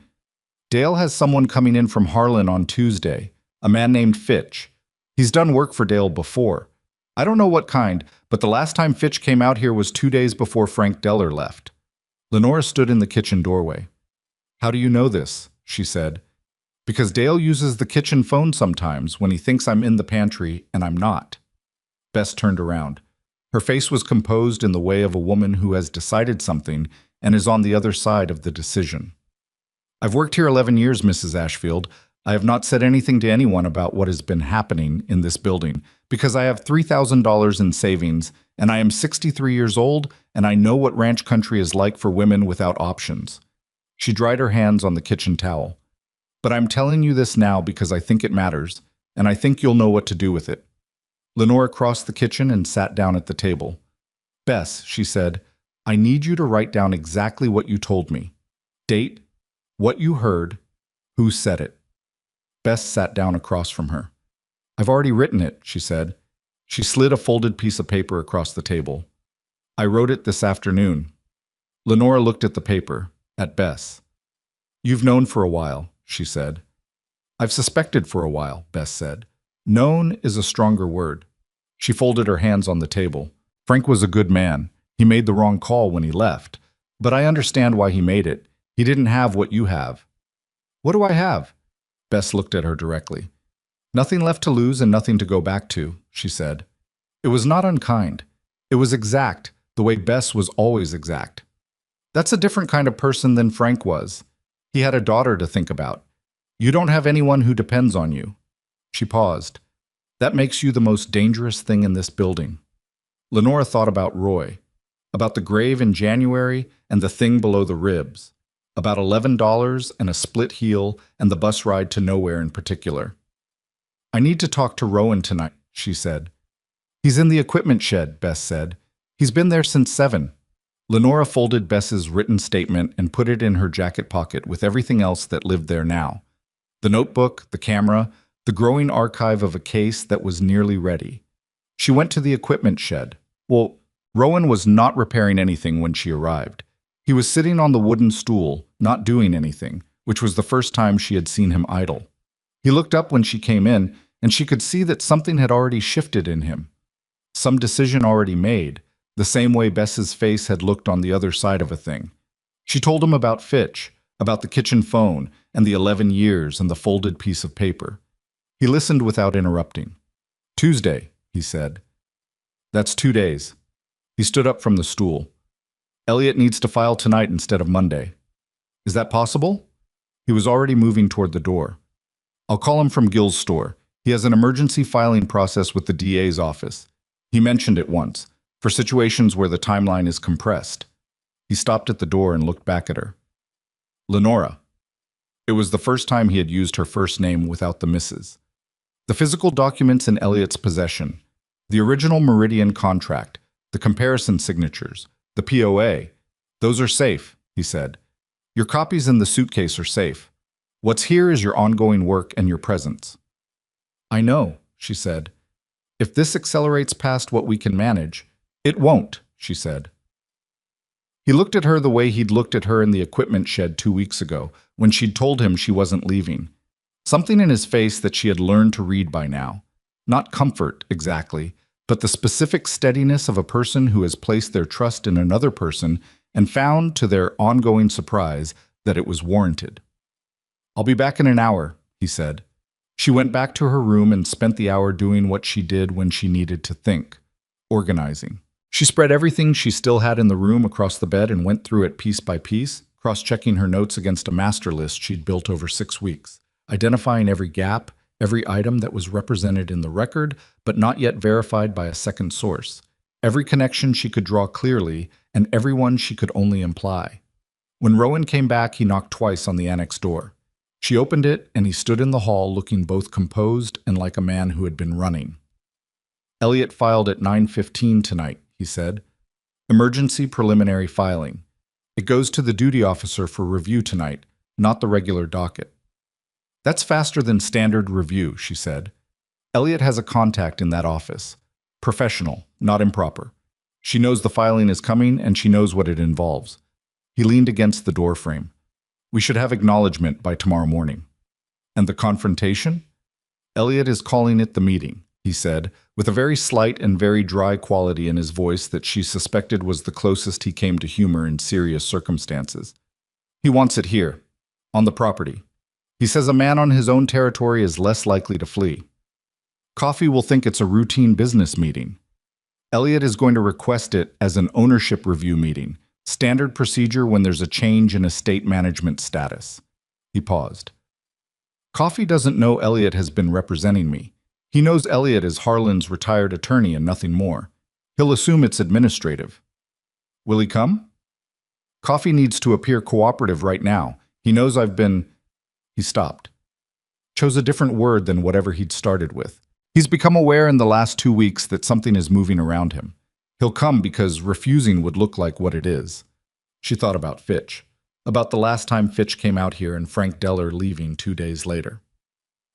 "Dale has someone coming in from Harlan on Tuesday, a man named Fitch. He's done work for Dale before. I don't know what kind, but the last time Fitch came out here was 2 days before Frank Deller left. Lenora stood in the kitchen doorway. How do you know this? She said. Because Dale uses the kitchen phone sometimes when he thinks I'm in the pantry and I'm not. Bess turned around. Her face was composed in the way of a woman who has decided something and is on the other side of the decision. I've worked here 11 years, Mrs. Ashfield. I have not said anything to anyone about what has been happening in this building because I have $3,000 in savings and I am 63 years old and I know what ranch country is like for women without options. She dried her hands on the kitchen towel. But I'm telling you this now because I think it matters and I think you'll know what to do with it. Lenora crossed the kitchen and sat down at the table. Bess, she said, I need you to write down exactly what you told me. Date, what you heard, who said it. Bess sat down across from her. I've already written it, she said. She slid a folded piece of paper across the table. I wrote it this afternoon. Lenora looked at the paper, at Bess. You've known for a while, she said. I've suspected for a while, Bess said. Known is a stronger word. She folded her hands on the table. Frank was a good man. He made the wrong call when he left. But I understand why he made it. He didn't have what you have. What do I have? Bess looked at her directly. Nothing left to lose and nothing to go back to, she said. It was not unkind. It was exact, the way Bess was always exact. That's a different kind of person than Frank was. He had a daughter to think about. You don't have anyone who depends on you. She paused. That makes you the most dangerous thing in this building. Lenora thought about Roy, about the grave in January and the thing below the ribs, about $11 and a split heel and the bus ride to nowhere in particular. I need to talk to Rowan tonight, she said. He's in the equipment shed, Bess said. He's been there since 7. Lenora folded Bess's written statement and put it in her jacket pocket with everything else that lived there now. The notebook, the camera, the growing archive of a case that was nearly ready. She went to the equipment shed. Well, Rowan was not repairing anything when she arrived. He was sitting on the wooden stool, not doing anything, which was the first time she had seen him idle. He looked up when she came in, and she could see that something had already shifted in him. Some decision already made, the same way Bess's face had looked on the other side of a thing. She told him about Fitch, about the kitchen phone, and the 11 years and the folded piece of paper. He listened without interrupting. Tuesday, he said. That's 2 days. He stood up from the stool. Elliot needs to file tonight instead of Monday. Is that possible? He was already moving toward the door. I'll call him from Gill's store. He has an emergency filing process with the DA's office. He mentioned it once, for situations where the timeline is compressed. He stopped at the door and looked back at her. Lenora. It was the first time he had used her first name without the misses. The physical documents in Elliot's possession, the original Meridian contract, the comparison signatures, the POA, those are safe, he said. Your copies in the suitcase are safe. What's here is your ongoing work and your presence. I know, she said. If this accelerates past what we can manage, it won't, she said. He looked at her the way he'd looked at her in the equipment shed 2 weeks ago, when she'd told him she wasn't leaving. Something in his face that she had learned to read by now. Not comfort, exactly, but the specific steadiness of a person who has placed their trust in another person and found, to their ongoing surprise, that it was warranted. I'll be back in an hour, he said. She went back to her room and spent the hour doing what she did when she needed to think, organizing. She spread everything she still had in the room across the bed and went through it piece by piece, cross-checking her notes against a master list she'd built over 6 weeks, identifying every gap, every item that was represented in the record but not yet verified by a second source, every connection she could draw clearly, and every one she could only imply. When Rowan came back, he knocked twice on the annex door. She opened it, and he stood in the hall looking both composed and like a man who had been running. Elliot filed at 9:15 tonight, he said. Emergency preliminary filing. It goes to the duty officer for review tonight, not the regular docket. That's faster than standard review, she said. Elliot has a contact in that office. Professional, not improper. She knows the filing is coming and she knows what it involves. He leaned against the door frame. We should have acknowledgement by tomorrow morning. And the confrontation? Elliot is calling it the meeting. he said, with a very slight and very dry quality in his voice that she suspected was the closest he came to humor in serious circumstances. He wants it here, on the property. He says a man on his own territory is less likely to flee. Coffee will think it's a routine business meeting. Elliot is going to request it as an ownership review meeting, standard procedure when there's a change in estate management status. He paused. Coffee doesn't know Elliot has been representing me. He knows Elliot is Harlan's retired attorney and nothing more. He'll assume it's administrative. Will he come? Coffee needs to appear cooperative right now. He knows I've been... He stopped. Chose a different word than whatever he'd started with. He's become aware in the last 2 weeks that something is moving around him. He'll come because refusing would look like what it is. She thought about Fitch. About the last time Fitch came out here and Frank Deller leaving 2 days later.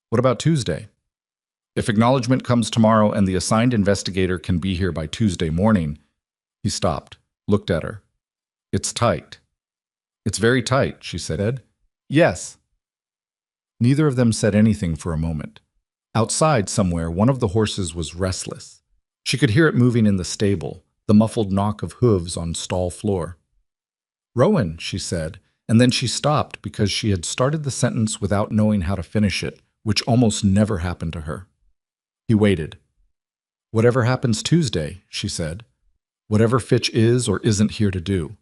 What about Tuesday? If acknowledgement comes tomorrow and the assigned investigator can be here by Tuesday morning... He stopped, looked at her. It's tight. It's very tight, she said. Yes. Neither of them said anything for a moment. Outside somewhere, one of the horses was restless. She could hear it moving in the stable, the muffled knock of hooves on stall floor. Rowan, she said, and then she stopped because she had started the sentence without knowing how to finish it, which almost never happened to her. He waited. Whatever happens Tuesday, she said. Whatever Fitch is or isn't here to do.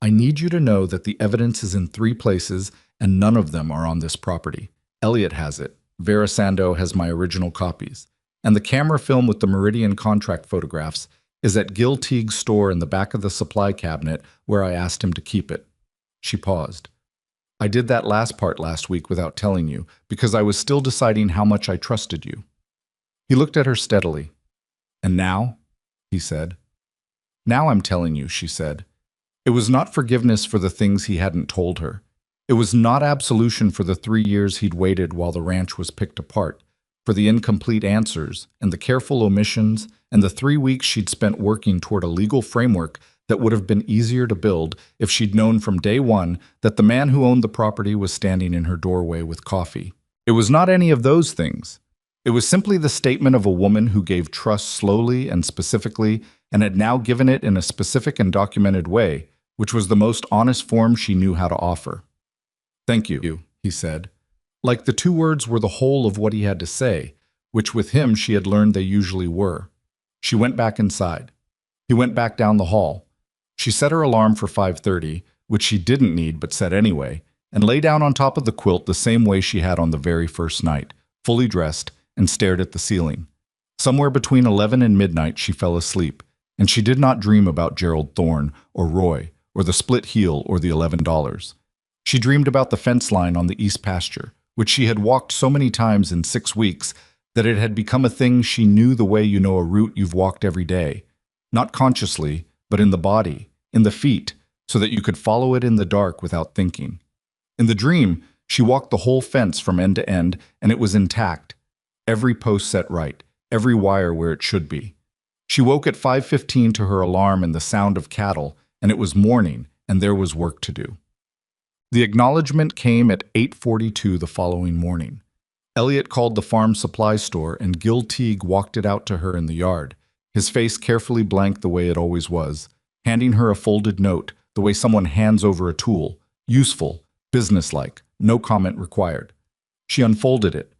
I need you to know that the evidence is in 3 places and none of them are on this property. Elliot has it. Vera Sando has my original copies. And the camera film with the Meridian contract photographs is at Gil Teague's store in the back of the supply cabinet where I asked him to keep it. She paused. I did that last part last week without telling you because I was still deciding how much I trusted you. He looked at her steadily. And now? He said. Now I'm telling you, she said. It was not forgiveness for the things he hadn't told her. It was not absolution for the 3 years he'd waited while the ranch was picked apart, for the incomplete answers and the careful omissions and the 3 weeks she'd spent working toward a legal framework that would have been easier to build if she'd known from day one that the man who owned the property was standing in her doorway with coffee. It was not any of those things. It was simply the statement of a woman who gave trust slowly and specifically and had now given it in a specific and documented way, which was the most honest form she knew how to offer. Thank you, he said. Like the 2 words were the whole of what he had to say, which with him she had learned they usually were. She went back inside. He went back down the hall. She set her alarm for 5:30, which she didn't need but set anyway, and lay down on top of the quilt the same way she had on the very first night, fully dressed, and stared at the ceiling. Somewhere between 11 and midnight she fell asleep, and she did not dream about Gerald Thorne or Roy or the split heel or the $11. She dreamed about the fence line on the east pasture, which she had walked so many times in 6 weeks that it had become a thing she knew the way you know a route you've walked every day, not consciously, but in the body, in the feet, so that you could follow it in the dark without thinking. In the dream, she walked the whole fence from end to end, and it was intact, every post set right, every wire where it should be. She woke at 5:15 to her alarm and the sound of cattle, and it was morning, and there was work to do. The acknowledgement came at 8:42 the following morning. Elliot called the farm supply store and Gil Teague walked it out to her in the yard, his face carefully blank the way it always was, handing her a folded note, the way someone hands over a tool, useful, businesslike, no comment required. She unfolded it.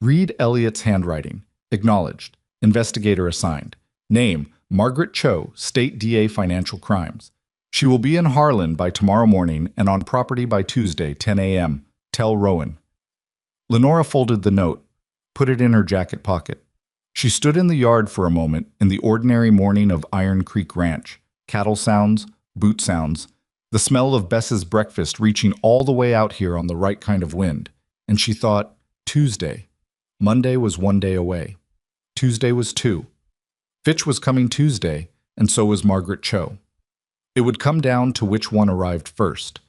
Read Elliot's handwriting. Acknowledged. Investigator assigned. Name, Margaret Cho, State DA Financial Crimes. She will be in Harlan by tomorrow morning and on property by Tuesday, 10 a.m. Tell Rowan. Lenora folded the note, put it in her jacket pocket. She stood in the yard for a moment in the ordinary morning of Iron Creek Ranch, cattle sounds, boot sounds, the smell of Bess's breakfast reaching all the way out here on the right kind of wind, and she thought, Tuesday. Monday was 1 day away. Tuesday was 2. Fitch was coming Tuesday, and so was Margaret Cho. It would come down to which one arrived first.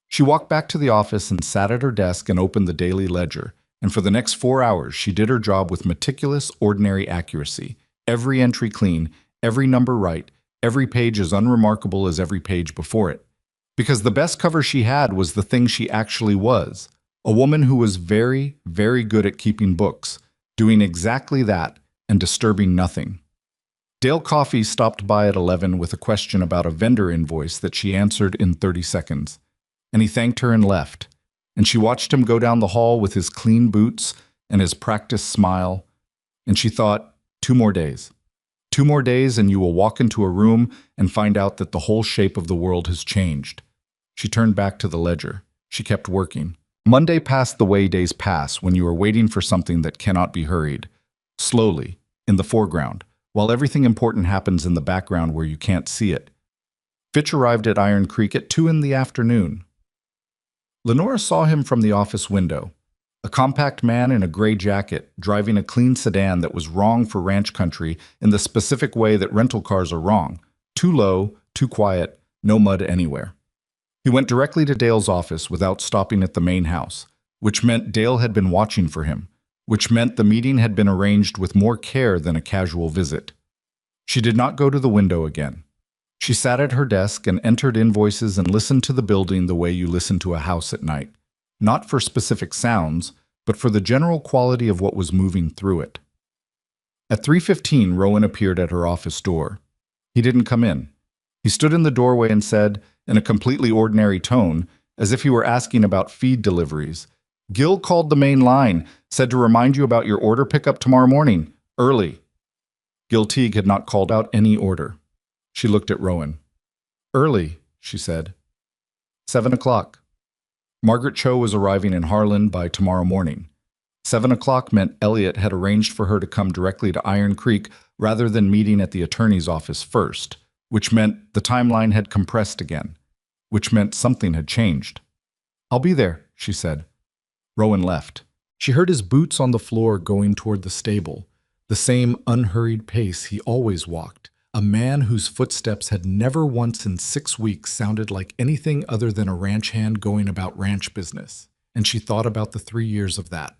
She walked back to the office and sat at her desk and opened the daily ledger, and for the next 4 hours she did her job with meticulous, ordinary accuracy, every entry clean, every number right, every page as unremarkable as every page before it. Because the best cover she had was the thing she actually was, a woman who was very, very good at keeping books, doing exactly that, and disturbing nothing. Dale Coffey stopped by at 11 with a question about a vendor invoice that she answered in 30 seconds, and he thanked her and left. And she watched him go down the hall with his clean boots and his practiced smile, and she thought, 2 more days. 2 more days and you will walk into a room and find out that the whole shape of the world has changed. She turned back to the ledger. She kept working. Monday passed the way days pass when you are waiting for something that cannot be hurried. Slowly, in the foreground, while everything important happens in the background where you can't see it. Fitch arrived at Iron Creek at 2 in the afternoon. Lenora saw him from the office window. A compact man in a gray jacket, driving a clean sedan that was wrong for ranch country in the specific way that rental cars are wrong. Too low, too quiet, no mud anywhere. He went directly to Dale's office without stopping at the main house, which meant Dale had been watching for him, which meant the meeting had been arranged with more care than a casual visit. She did not go to the window again. She sat at her desk and entered invoices and listened to the building the way you listen to a house at night, not for specific sounds, but for the general quality of what was moving through it. At 3:15, Rowan appeared at her office door. He didn't come in. He stood in the doorway and said, in a completely ordinary tone, as if he were asking about feed deliveries, "Gil called the main line, said to remind you about your order pickup tomorrow morning, early." Gil Teague had not called out any order. She looked at Rowan. "Early," she said. 7 o'clock. Margaret Cho was arriving in Harlan by tomorrow morning. 7 o'clock meant Elliot had arranged for her to come directly to Iron Creek rather than meeting at the attorney's office first, which meant the timeline had compressed again, which meant something had changed. "I'll be there," she said. Rowan left. She heard his boots on the floor going toward the stable, the same unhurried pace he always walked, a man whose footsteps had never once in 6 weeks sounded like anything other than a ranch hand going about ranch business. And she thought about the 3 years of that.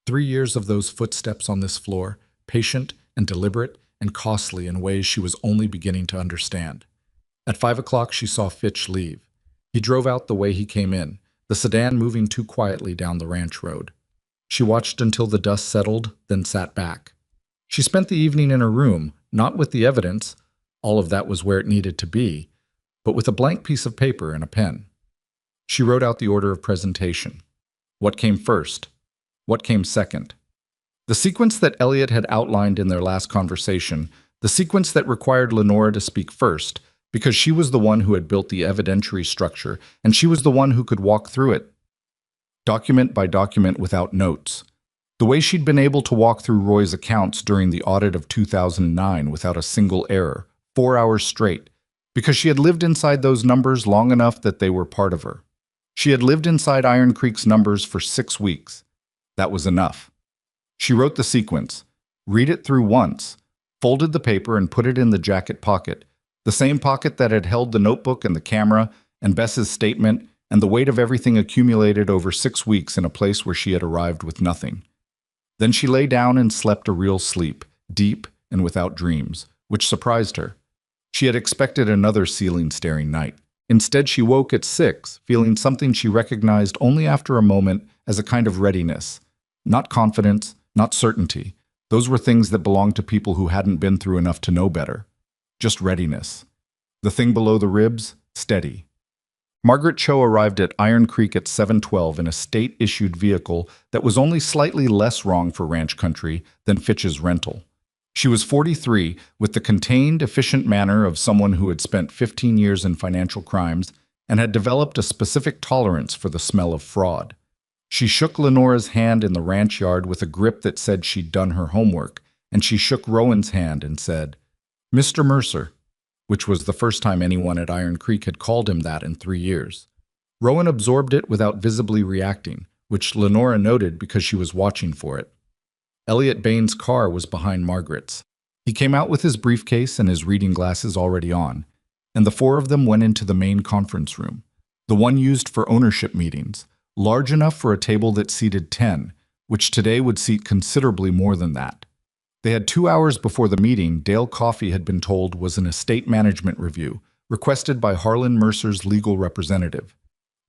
3 years of those footsteps on this floor, patient and deliberate and costly in ways she was only beginning to understand. At 5 o'clock, she saw Fitch leave. He drove out the way he came in, the sedan moving too quietly down the ranch road. She watched until the dust settled, then sat back. She spent the evening in her room, not with the evidence, all of that was where it needed to be, but with a blank piece of paper and a pen. She wrote out the order of presentation. What came first? What came second? The sequence that Elliot had outlined in their last conversation, the sequence that required Lenora to speak first, because she was the one who had built the evidentiary structure, and she was the one who could walk through it, document by document without notes. The way she'd been able to walk through Roy's accounts during the audit of 2009 without a single error, 4 hours straight, because she had lived inside those numbers long enough that they were part of her. She had lived inside Iron Creek's numbers for 6 weeks. That was enough. She wrote the sequence, read it through once, folded the paper and put it in the jacket pocket, the same pocket that had held the notebook and the camera and Bess's statement and the weight of everything accumulated over 6 weeks in a place where she had arrived with nothing. Then she lay down and slept a real sleep, deep and without dreams, which surprised her. She had expected another ceiling-staring night. Instead, she woke at 6, feeling something she recognized only after a moment as a kind of readiness. Not confidence, not certainty. Those were things that belonged to people who hadn't been through enough to know better. Just readiness. The thing below the ribs, steady. Margaret Cho arrived at Iron Creek at 7:12 in a state-issued vehicle that was only slightly less wrong for ranch country than Fitch's rental. She was 43, with the contained, efficient manner of someone who had spent 15 years in financial crimes and had developed a specific tolerance for the smell of fraud. She shook Lenora's hand in the ranch yard with a grip that said she'd done her homework, and she shook Rowan's hand and said, "Mr. Mercer," which was the first time anyone at Iron Creek had called him that in 3 years. Rowan absorbed it without visibly reacting, which Lenora noted because she was watching for it. Elliot Bain's car was behind Margaret's. He came out with his briefcase and his reading glasses already on, and the 4 of them went into the main conference room, the one used for ownership meetings, large enough for a table that seated 10, which today would seat considerably more than that. They had 2 hours before the meeting. Dale Coffey had been told was an estate management review, requested by Harlan Mercer's legal representative.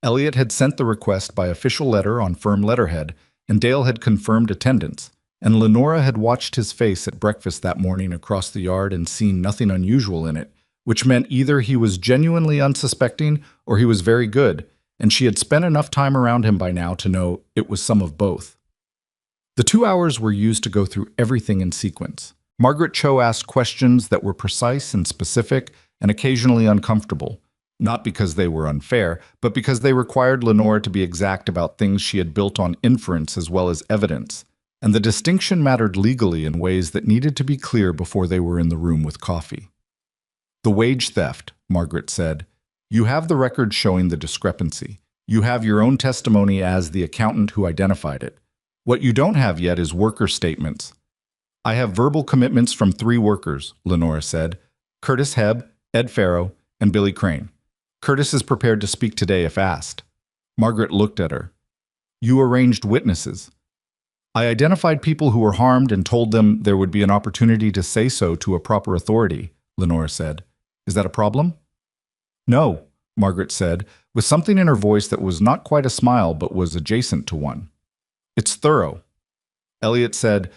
Elliot had sent the request by official letter on firm letterhead, and Dale had confirmed attendance, and Lenora had watched his face at breakfast that morning across the yard and seen nothing unusual in it, which meant either he was genuinely unsuspecting or he was very good, and she had spent enough time around him by now to know it was some of both. The 2 hours were used to go through everything in sequence. Margaret Cho asked questions that were precise and specific and occasionally uncomfortable, not because they were unfair, but because they required Lenora to be exact about things she had built on inference as well as evidence, and the distinction mattered legally in ways that needed to be clear before they were in the room with coffee. The wage theft, Margaret said. You have the record showing the discrepancy. You have your own testimony as the accountant who identified it. What you don't have yet is worker statements. I have verbal commitments from 3 workers, Lenora said. Curtis Hebb, Ed Farrow, and Billy Crane. Curtis is prepared to speak today if asked. Margaret looked at her. You arranged witnesses. I identified people who were harmed and told them there would be an opportunity to say so to a proper authority, Lenora said. Is that a problem? No, Margaret said, with something in her voice that was not quite a smile but was adjacent to one. It's thorough. Elliot said,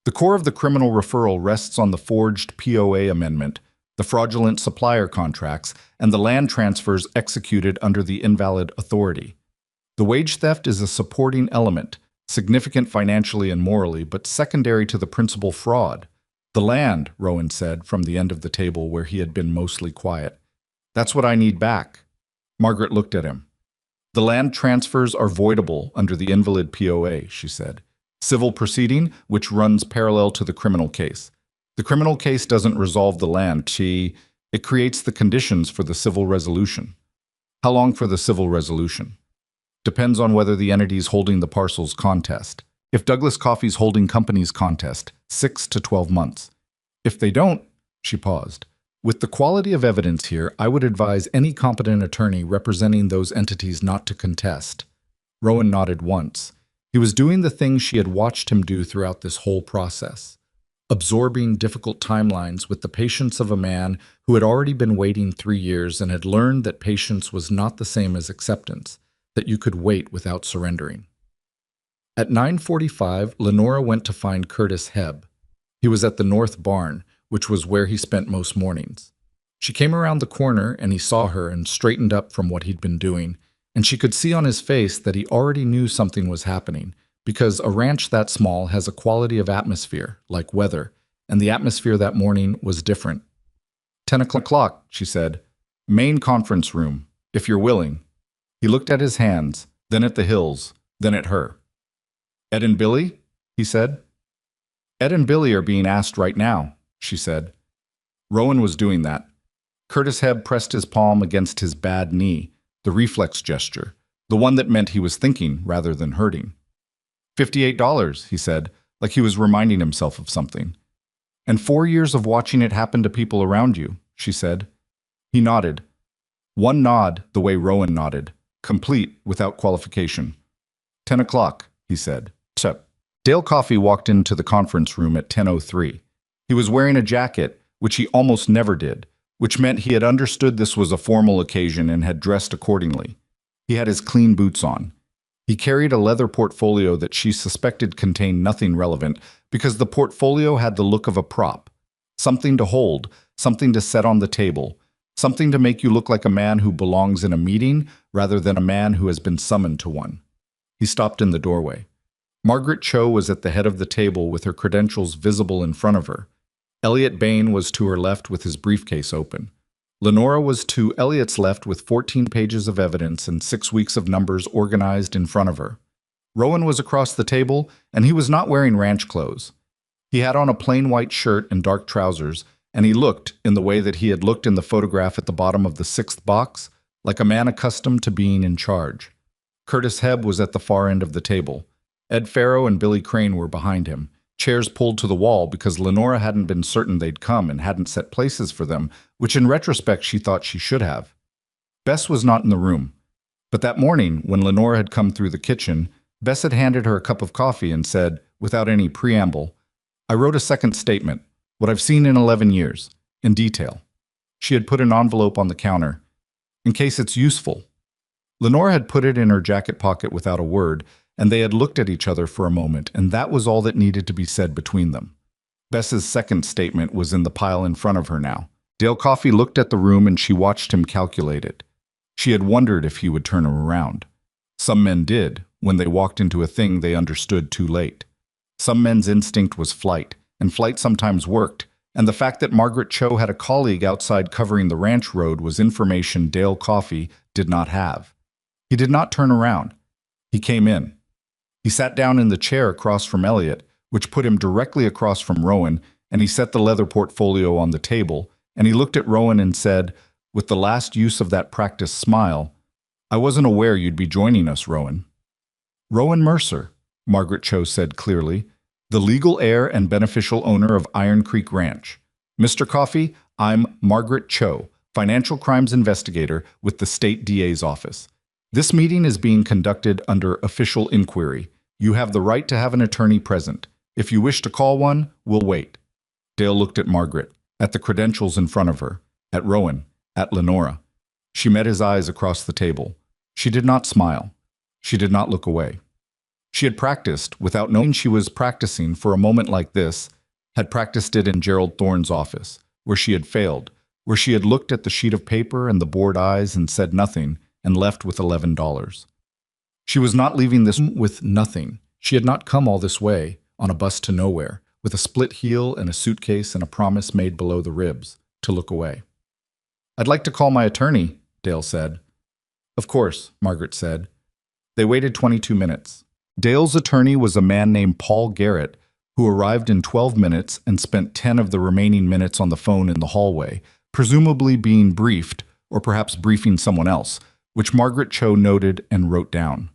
the core of the criminal referral rests on the forged POA amendment, the fraudulent supplier contracts, and the land transfers executed under the invalid authority. The wage theft is a supporting element, significant financially and morally, but secondary to the principal fraud. The land, Rowan said from the end of the table where he had been mostly quiet. That's what I need back. Margaret looked at him. The land transfers are voidable under the invalid POA, she said. Civil proceeding, which runs parallel to the criminal case. The criminal case doesn't resolve the land, it creates the conditions for the civil resolution. How long for the civil resolution? Depends on whether the entity's holding the parcels contest. If Douglas Coffey's holding companies contest, 6 to 12 months. If they don't, she paused. With the quality of evidence here, I would advise any competent attorney representing those entities not to contest. Rowan nodded once. He was doing the things she had watched him do throughout this whole process. Absorbing difficult timelines with the patience of a man who had already been waiting 3 years and had learned that patience was not the same as acceptance, that you could wait without surrendering. At 9:45, Lenora went to find Curtis Hebb. He was at the North Barn, which was where he spent most mornings. She came around the corner and he saw her and straightened up from what he'd been doing, and she could see on his face that he already knew something was happening, because a ranch that small has a quality of atmosphere, like weather, and the atmosphere that morning was different. 10 o'clock, she said. Main conference room, if you're willing. He looked at his hands, then at the hills, then at her. Ed and Billy? He said. Ed and Billy are being asked right now, she said. Rowan was doing that. Curtis Hebb pressed his palm against his bad knee, the reflex gesture, the one that meant he was thinking rather than hurting. $58, he said, like he was reminding himself of something. And 4 years of watching it happen to people around you, she said. He nodded. One nod, the way Rowan nodded, complete, without qualification. 10 o'clock, he said. Sup. Dale Coffey walked into the conference room at 10:03. He was wearing a jacket, which he almost never did, which meant he had understood this was a formal occasion and had dressed accordingly. He had his clean boots on. He carried a leather portfolio that she suspected contained nothing relevant because the portfolio had the look of a prop. Something to hold, something to set on the table, something to make you look like a man who belongs in a meeting rather than a man who has been summoned to one. He stopped in the doorway. Margaret Cho was at the head of the table with her credentials visible in front of her. Elliot Bain was to her left with his briefcase open. Lenora was to Elliot's left with 14 pages of evidence and 6 weeks of numbers organized in front of her. Rowan was across the table, and he was not wearing ranch clothes. He had on a plain white shirt and dark trousers, and he looked, in the way that he had looked in the photograph at the bottom of the 6th box, like a man accustomed to being in charge. Curtis Hebb was at the far end of the table. Ed Farrow and Billy Crane were behind him, chairs pulled to the wall because Lenora hadn't been certain they'd come and hadn't set places for them, which in retrospect she thought she should have. Bess was not in the room. But that morning, when Lenora had come through the kitchen, Bess had handed her a cup of coffee and said, without any preamble, I wrote a second statement, what I've seen in 11 years, in detail. She had put an envelope on the counter. In case it's useful. Lenore had put it in her jacket pocket without a word, and they had looked at each other for a moment, and that was all that needed to be said between them. Bess's second statement was in the pile in front of her now. Dale Coffey looked at the room and she watched him calculate it. She had wondered if he would turn her around. Some men did, when they walked into a thing they understood too late. Some men's instinct was flight, and flight sometimes worked, and the fact that Margaret Cho had a colleague outside covering the ranch road was information Dale Coffey did not have. He did not turn around. He came in. He sat down in the chair across from Elliot, which put him directly across from Rowan, and he set the leather portfolio on the table, and he looked at Rowan and said, with the last use of that practiced smile, "I wasn't aware you'd be joining us, Rowan." "Rowan Mercer," Margaret Cho said clearly, "the legal heir and beneficial owner of Iron Creek Ranch. Mr. Coffey, I'm Margaret Cho, financial crimes investigator with the state DA's office. This meeting is being conducted under official inquiry. You have the right to have an attorney present. If you wish to call one, we'll wait." Dale looked at Margaret, at the credentials in front of her, at Rowan, at Lenora. She met his eyes across the table. She did not smile. She did not look away. She had practiced, without knowing she was practicing for a moment like this, had practiced it in Gerald Thorne's office, where she had failed, where she had looked at the sheet of paper and the bored eyes and said nothing, and left with $11. She was not leaving this with nothing. She had not come all this way, on a bus to nowhere, with a split heel and a suitcase and a promise made below the ribs, to look away. "I'd like to call my attorney," Dale said. "Of course," Margaret said. They waited 22 minutes. Dale's attorney was a man named Paul Garrett, who arrived in 12 minutes and spent 10 of the remaining minutes on the phone in the hallway, presumably being briefed, or perhaps briefing someone else, which Margaret Cho noted and wrote down.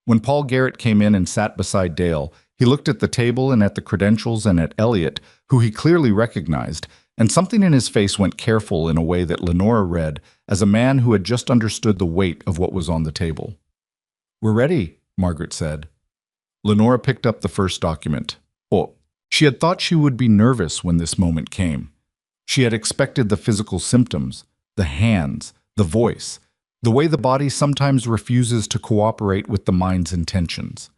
When Paul Garrett came in and sat beside Dale, he looked at the table and at the credentials and at Elliot, who he clearly recognized, and something in his face went careful in a way that Lenora read as a man who had just understood the weight of what was on the table. "We're ready," Margaret said. Lenora picked up the first document. Oh, she had thought she would be nervous when this moment came. She had expected the physical symptoms, the hands, the voice, the way the body sometimes refuses to cooperate with the mind's intentions.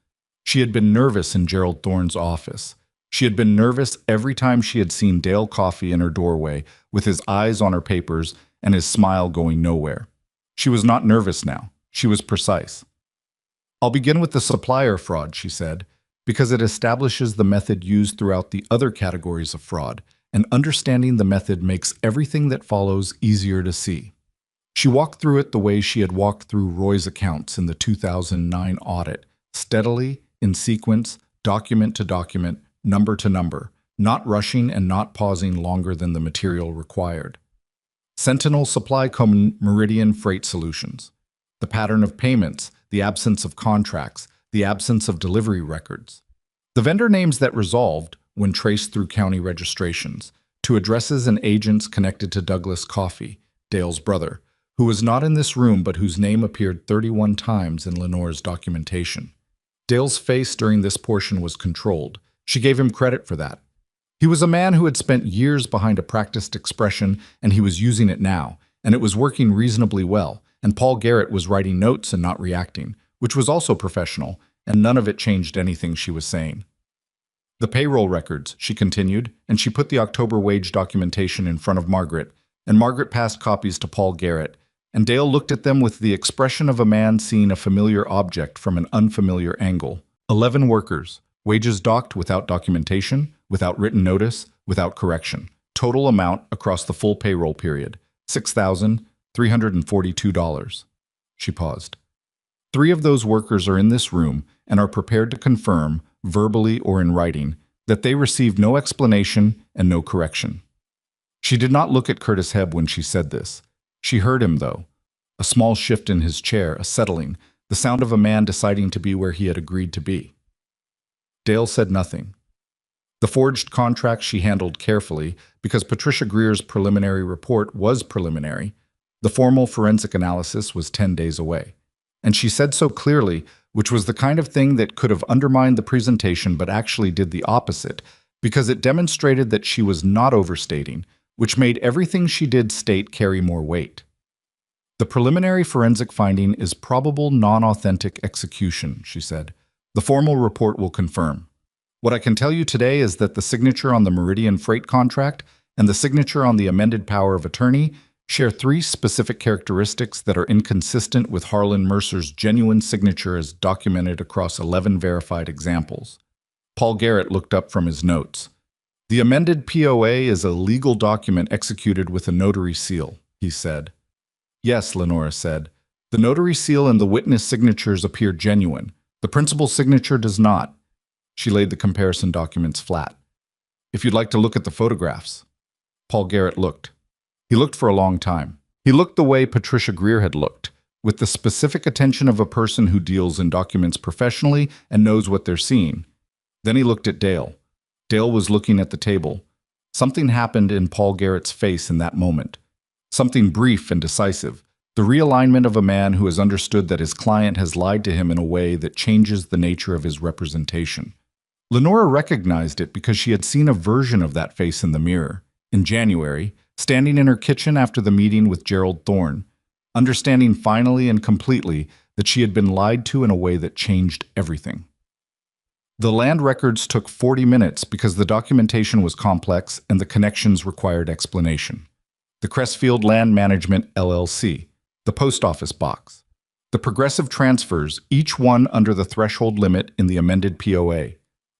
She had been nervous in Gerald Thorne's office. She had been nervous every time she had seen Dale Coffey in her doorway, with his eyes on her papers and his smile going nowhere. She was not nervous now. She was precise. "I'll begin with the supplier fraud," she said, "because it establishes the method used throughout the other categories of fraud, and understanding the method makes everything that follows easier to see." She walked through it the way she had walked through Roy's accounts in the 2009 audit, steadily, in sequence, document to document, number to number, not rushing and not pausing longer than the material required. Sentinel Supply Co. Meridian Freight Solutions. The pattern of payments, the absence of contracts, the absence of delivery records. The vendor names that resolved, when traced through county registrations, to addresses and agents connected to Douglas Coffey, Dale's brother, who was not in this room but whose name appeared 31 times in Lenore's documentation. Dale's face during this portion was controlled. She gave him credit for that. He was a man who had spent years behind a practiced expression, and he was using it now, and it was working reasonably well, and Paul Garrett was writing notes and not reacting, which was also professional, and none of it changed anything she was saying. "The payroll records," she continued, and she put the October wage documentation in front of Margaret, and Margaret passed copies to Paul Garrett, and Dale looked at them with the expression of a man seeing a familiar object from an unfamiliar angle. 11 workers, wages docked without documentation, without written notice, without correction. Total amount across the full payroll period, $6,342. She paused. 3 of those workers are in this room and are prepared to confirm, verbally or in writing, that they received no explanation and no correction. She did not look at Curtis Hebb when she said this. She heard him, though. A small shift in his chair, a settling, the sound of a man deciding to be where he had agreed to be. Dale said nothing. The forged contract she handled carefully, because Patricia Greer's preliminary report was preliminary. The formal forensic analysis was 10 days away. And she said so clearly, which was the kind of thing that could have undermined the presentation but actually did the opposite, because it demonstrated that she was not overstating, which made everything she did state carry more weight. The preliminary forensic finding is probable non-authentic execution, she said. The formal report will confirm. What I can tell you today is that the signature on the Meridian freight contract and the signature on the amended power of attorney share three specific characteristics that are inconsistent with Harlan Mercer's genuine signature as documented across 11 verified examples. Paul Garrett looked up from his notes. The amended POA is a legal document executed with a notary seal, he said. Yes, Lenora said. The notary seal and the witness signatures appear genuine. The principal signature does not. She laid the comparison documents flat. If you'd like to look at the photographs. Paul Garrett looked. He looked for a long time. He looked the way Patricia Greer had looked, with the specific attention of a person who deals in documents professionally and knows what they're seeing. Then he looked at Dale. Dale was looking at the table. Something happened in Paul Garrett's face in that moment. Something brief and decisive. The realignment of a man who has understood that his client has lied to him in a way that changes the nature of his representation. Lenora recognized it because she had seen a version of that face in the mirror. In January, standing in her kitchen after the meeting with Gerald Thorne, understanding finally and completely that she had been lied to in a way that changed everything. The land records took 40 minutes because the documentation was complex and the connections required explanation. The Crestfield Land Management LLC, the post office box, the progressive transfers, each one under the threshold limit in the amended POA,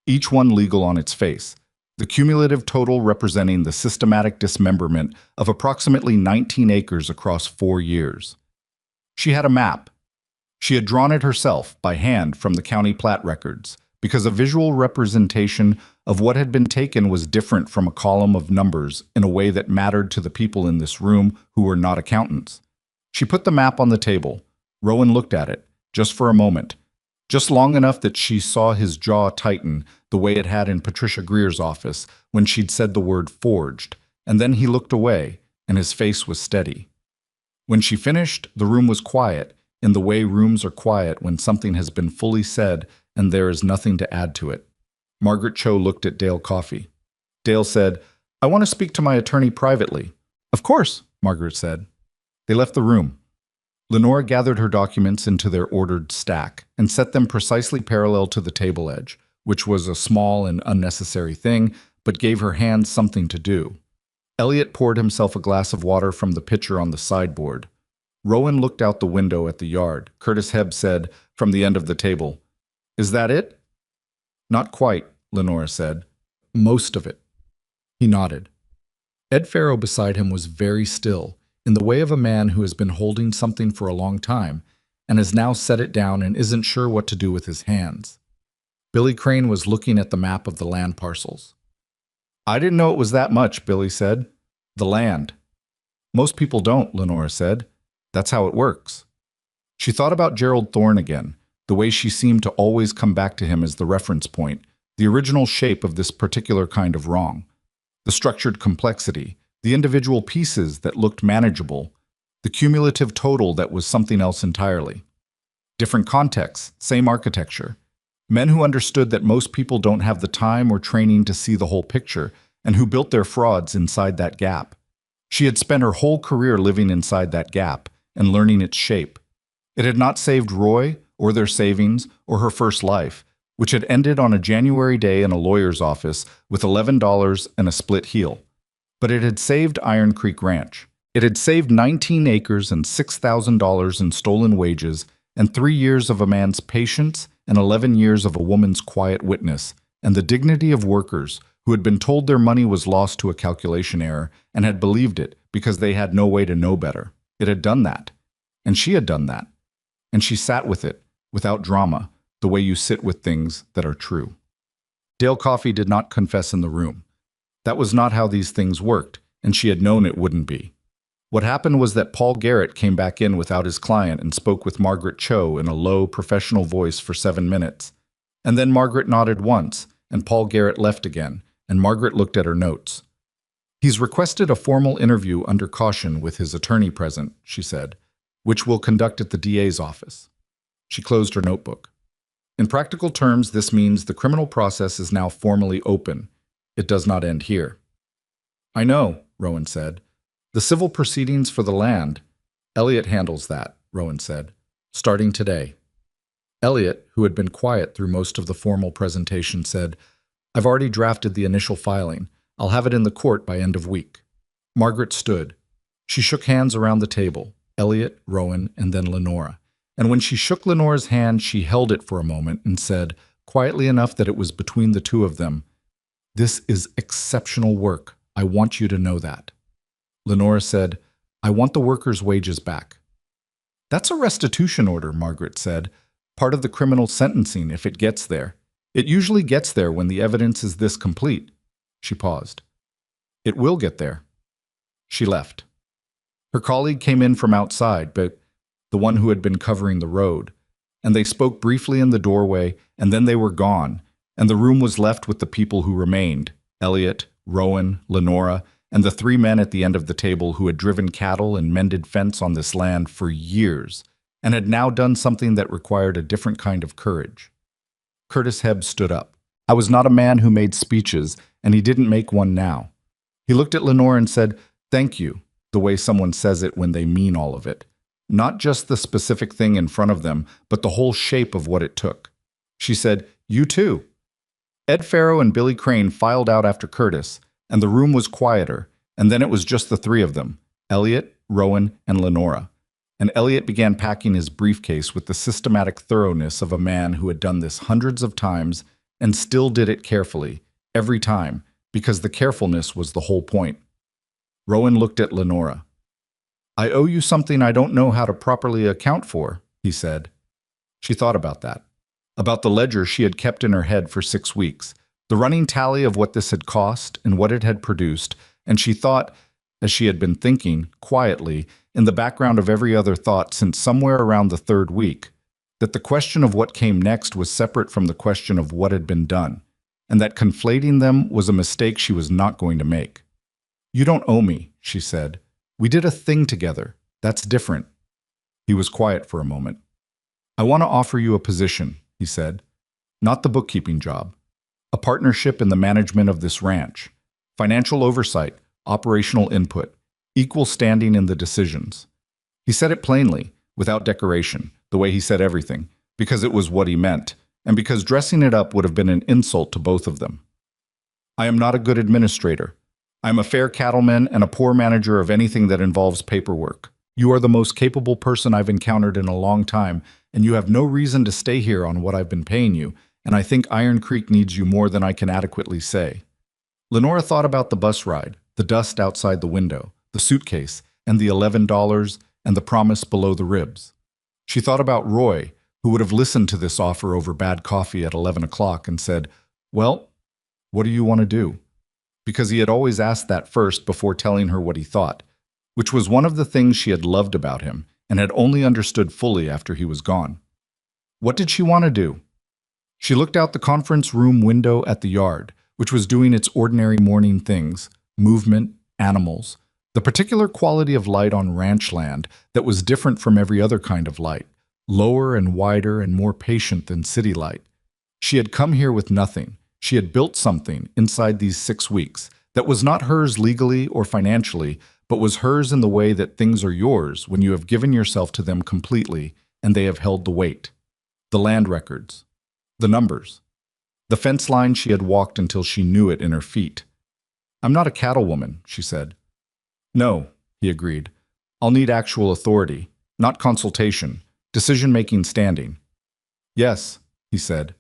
each one legal on its face, the cumulative total representing the systematic dismemberment of approximately 19 acres across 4 years. She had a map. She had drawn it herself by hand from the county plat records, because a visual representation of what had been taken was different from a column of numbers in a way that mattered to the people in this room who were not accountants. She put the map on the table. Rowan looked at it, just for a moment, just long enough that she saw his jaw tighten the way it had in Patricia Greer's office when she'd said the word forged, and then he looked away, and his face was steady. When she finished, the room was quiet, in the way rooms are quiet when something has been fully said and there is nothing to add to it. Margaret Cho looked at Dale Coffey. Dale said, "I want to speak to my attorney privately." "Of course," Margaret said. They left the room. Lenora gathered her documents into their ordered stack and set them precisely parallel to the table edge, which was a small and unnecessary thing, but gave her hands something to do. Elliot poured himself a glass of water from the pitcher on the sideboard. Rowan looked out the window at the yard. Curtis Hebb said, from the end of the table, "Is that it?" "Not quite," Lenora said. "Most of it." He nodded. Ed Farrow beside him was very still, in the way of a man who has been holding something for a long time and has now set it down and isn't sure what to do with his hands. Billy Crane was looking at the map of the land parcels. "I didn't know it was that much," Billy said. "The land." "Most people don't," Lenora said. "That's how it works." She thought about Gerald Thorne again, the way she seemed to always come back to him as the reference point, the original shape of this particular kind of wrong. The structured complexity, the individual pieces that looked manageable, the cumulative total that was something else entirely. Different contexts, same architecture. Men who understood that most people don't have the time or training to see the whole picture, and who built their frauds inside that gap. She had spent her whole career living inside that gap and learning its shape. It had not saved Roy, or their savings, or her first life, which had ended on a January day in a lawyer's office with $11 and a split heel. But it had saved Iron Creek Ranch. It had saved 19 acres and $6,000 in stolen wages and 3 years of a man's patience and 11 years of a woman's quiet witness, and the dignity of workers who had been told their money was lost to a calculation error and had believed it because they had no way to know better. It had done that. And she had done that. And she sat with it, without drama, the way you sit with things that are true. Dale Coffey did not confess in the room. That was not how these things worked, and she had known it wouldn't be. What happened was that Paul Garrett came back in without his client and spoke with Margaret Cho in a low, professional voice for 7 minutes. And then Margaret nodded once, and Paul Garrett left again, and Margaret looked at her notes. "He's requested a formal interview under caution with his attorney present," she said, "which we'll conduct at the DA's office." She closed her notebook. "In practical terms, this means the criminal process is now formally open. It does not end here." "I know," Rowan said. "The civil proceedings for the land." Elliot handles that, Rowan said. Starting today. Elliot, who had been quiet through most of the formal presentation, said, I've already drafted the initial filing. I'll have it in the court by end of week. Margaret stood. She shook hands around the table, Elliot, Rowan, and then Lenora. And when she shook Lenora's hand, she held it for a moment and said, quietly enough that it was between the two of them, This is exceptional work. I want you to know that. Lenora said, I want the workers' wages back. That's a restitution order, Margaret said. Part of the criminal sentencing if it gets there. It usually gets there when the evidence is this complete. She paused. It will get there. She left. Her colleague came in from outside, but the one who had been covering the road, and they spoke briefly in the doorway, and then they were gone, and the room was left with the people who remained, Elliot, Rowan, Lenora, and the three men at the end of the table who had driven cattle and mended fence on this land for years, and had now done something that required a different kind of courage. Curtis Hebb stood up. I was not a man who made speeches, and he didn't make one now. He looked at Lenore and said, Thank you, the way someone says it when they mean all of it. Not just the specific thing in front of them, but the whole shape of what it took. She said, You too. Ed Farrow and Billy Crane filed out after Curtis, and the room was quieter, and then it was just the three of them, Elliot, Rowan, and Lenora. And Elliot began packing his briefcase with the systematic thoroughness of a man who had done this hundreds of times and still did it carefully, every time, because the carefulness was the whole point. Rowan looked at Lenora. I owe you something I don't know how to properly account for, he said. She thought about that, about the ledger she had kept in her head for 6 weeks, the running tally of what this had cost and what it had produced, and she thought, as she had been thinking, quietly, in the background of every other thought since somewhere around the 3rd week, that the question of what came next was separate from the question of what had been done, and that conflating them was a mistake she was not going to make. You don't owe me, she said. We did a thing together. That's different. He was quiet for a moment. I want to offer you a position, he said. Not the bookkeeping job. A partnership in the management of this ranch. Financial oversight, operational input, equal standing in the decisions. He said it plainly, without decoration, the way he said everything, because it was what he meant, and because dressing it up would have been an insult to both of them. I am not a good administrator. I am a fair cattleman and a poor manager of anything that involves paperwork. You are the most capable person I've encountered in a long time, and you have no reason to stay here on what I've been paying you, and I think Iron Creek needs you more than I can adequately say. Lenora thought about the bus ride, the dust outside the window, the suitcase, and the $11 and the promise below the ribs. She thought about Roy, who would have listened to this offer over bad coffee at 11 o'clock and said, Well, what do you want to do? Because he had always asked that first before telling her what he thought, which was one of the things she had loved about him and had only understood fully after he was gone. What did she want to do? She looked out the conference room window at the yard, which was doing its ordinary morning things, movement, animals, the particular quality of light on ranch land that was different from every other kind of light, lower and wider and more patient than city light. She had come here with nothing. She had built something inside these 6 weeks that was not hers legally or financially, but was hers in the way that things are yours when you have given yourself to them completely and they have held the weight. The land records. The numbers. The fence line she had walked until she knew it in her feet. I'm not a cattlewoman, she said. No, he agreed. I'll need actual authority, not consultation, decision-making standing. Yes, he said.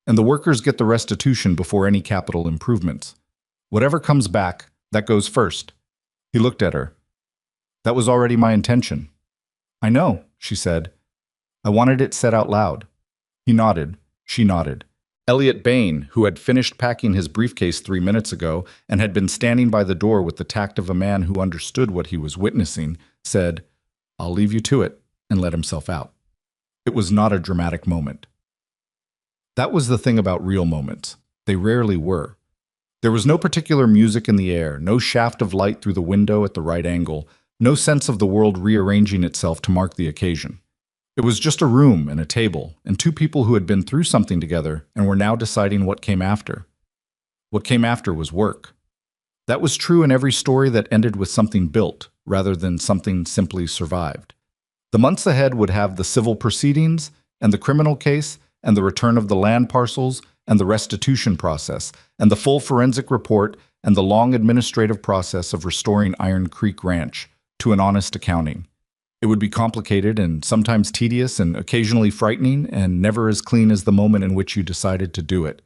And the workers get the restitution before any capital improvements. Whatever comes back, that goes first. He looked at her. That was already my intention. I know, she said. I wanted it said out loud. He nodded. She nodded. Elliot Bain, who had finished packing his briefcase 3 minutes ago and had been standing by the door with the tact of a man who understood what he was witnessing, said, I'll leave you to it, and let himself out. It was not a dramatic moment. That was the thing about real moments. They rarely were. There was no particular music in the air, no shaft of light through the window at the right angle, no sense of the world rearranging itself to mark the occasion. It was just a room and a table, and 2 people who had been through something together and were now deciding what came after. What came after was work. That was true in every story that ended with something built, rather than something simply survived. The months ahead would have the civil proceedings, and the criminal case, and the return of the land parcels, and the restitution process, and the full forensic report, and the long administrative process of restoring Iron Creek Ranch to an honest accounting. It would be complicated and sometimes tedious and occasionally frightening and never as clean as the moment in which you decided to do it.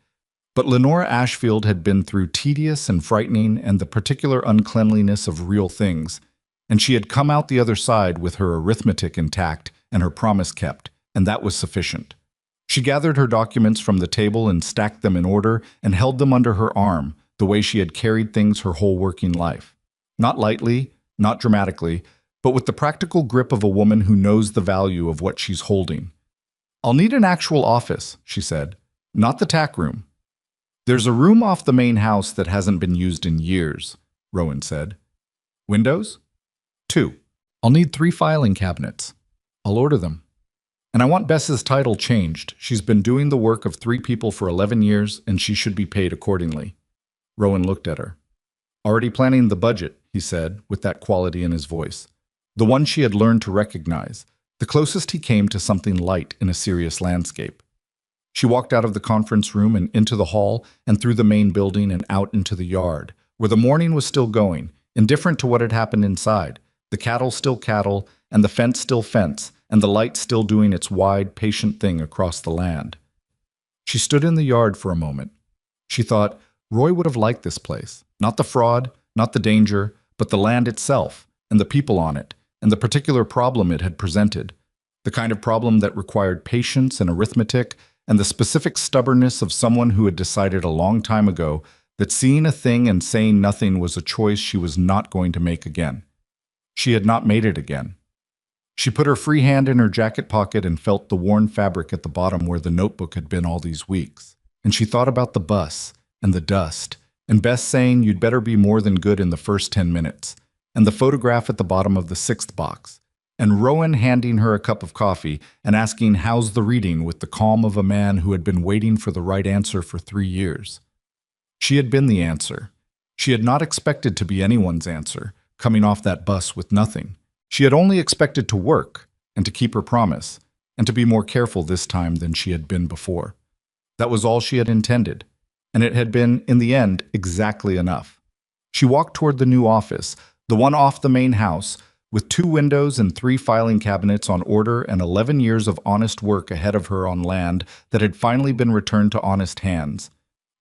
But Lenora Ashfield had been through tedious and frightening and the particular uncleanliness of real things, and she had come out the other side with her arithmetic intact and her promise kept, and that was sufficient. She gathered her documents from the table and stacked them in order and held them under her arm, the way she had carried things her whole working life. Not lightly, not dramatically, but with the practical grip of a woman who knows the value of what she's holding. "I'll need an actual office," she said, "not the tack room." "There's a room off the main house that hasn't been used in years," Rowan said. "Windows?" "2. I'll need 3 filing cabinets. I'll order them. And I want Bess's title changed. She's been doing the work of 3 people for 11 years, and she should be paid accordingly." Rowan looked at her. "Already planning the budget," he said, with that quality in his voice. The one she had learned to recognize, the closest he came to something light in a serious landscape. She walked out of the conference room and into the hall and through the main building and out into the yard, where the morning was still going, indifferent to what had happened inside, the cattle still cattle, and the fence still fence, and the light still doing its wide, patient thing across the land. She stood in the yard for a moment. She thought, Roy would have liked this place. Not the fraud, not the danger, but the land itself, and the people on it, and the particular problem it had presented. The kind of problem that required patience and arithmetic, and the specific stubbornness of someone who had decided a long time ago that seeing a thing and saying nothing was a choice she was not going to make again. She had not made it again. She put her free hand in her jacket pocket and felt the worn fabric at the bottom where the notebook had been all these weeks. And she thought about the bus, and the dust, and Bess saying you'd better be more than good in the first 10 minutes, and the photograph at the bottom of the 6th box, and Rowan handing her a cup of coffee and asking how's the reading with the calm of a man who had been waiting for the right answer for 3 years. She had been the answer. She had not expected to be anyone's answer, coming off that bus with nothing. She had only expected to work, and to keep her promise, and to be more careful this time than she had been before. That was all she had intended, and it had been, in the end, exactly enough. She walked toward the new office, the one off the main house, with 2 windows and 3 filing cabinets on order and 11 years of honest work ahead of her on land that had finally been returned to honest hands.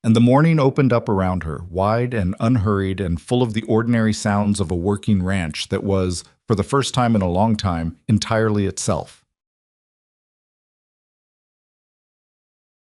And the morning opened up around her, wide and unhurried and full of the ordinary sounds of a working ranch that was, for the first time in a long time, entirely itself.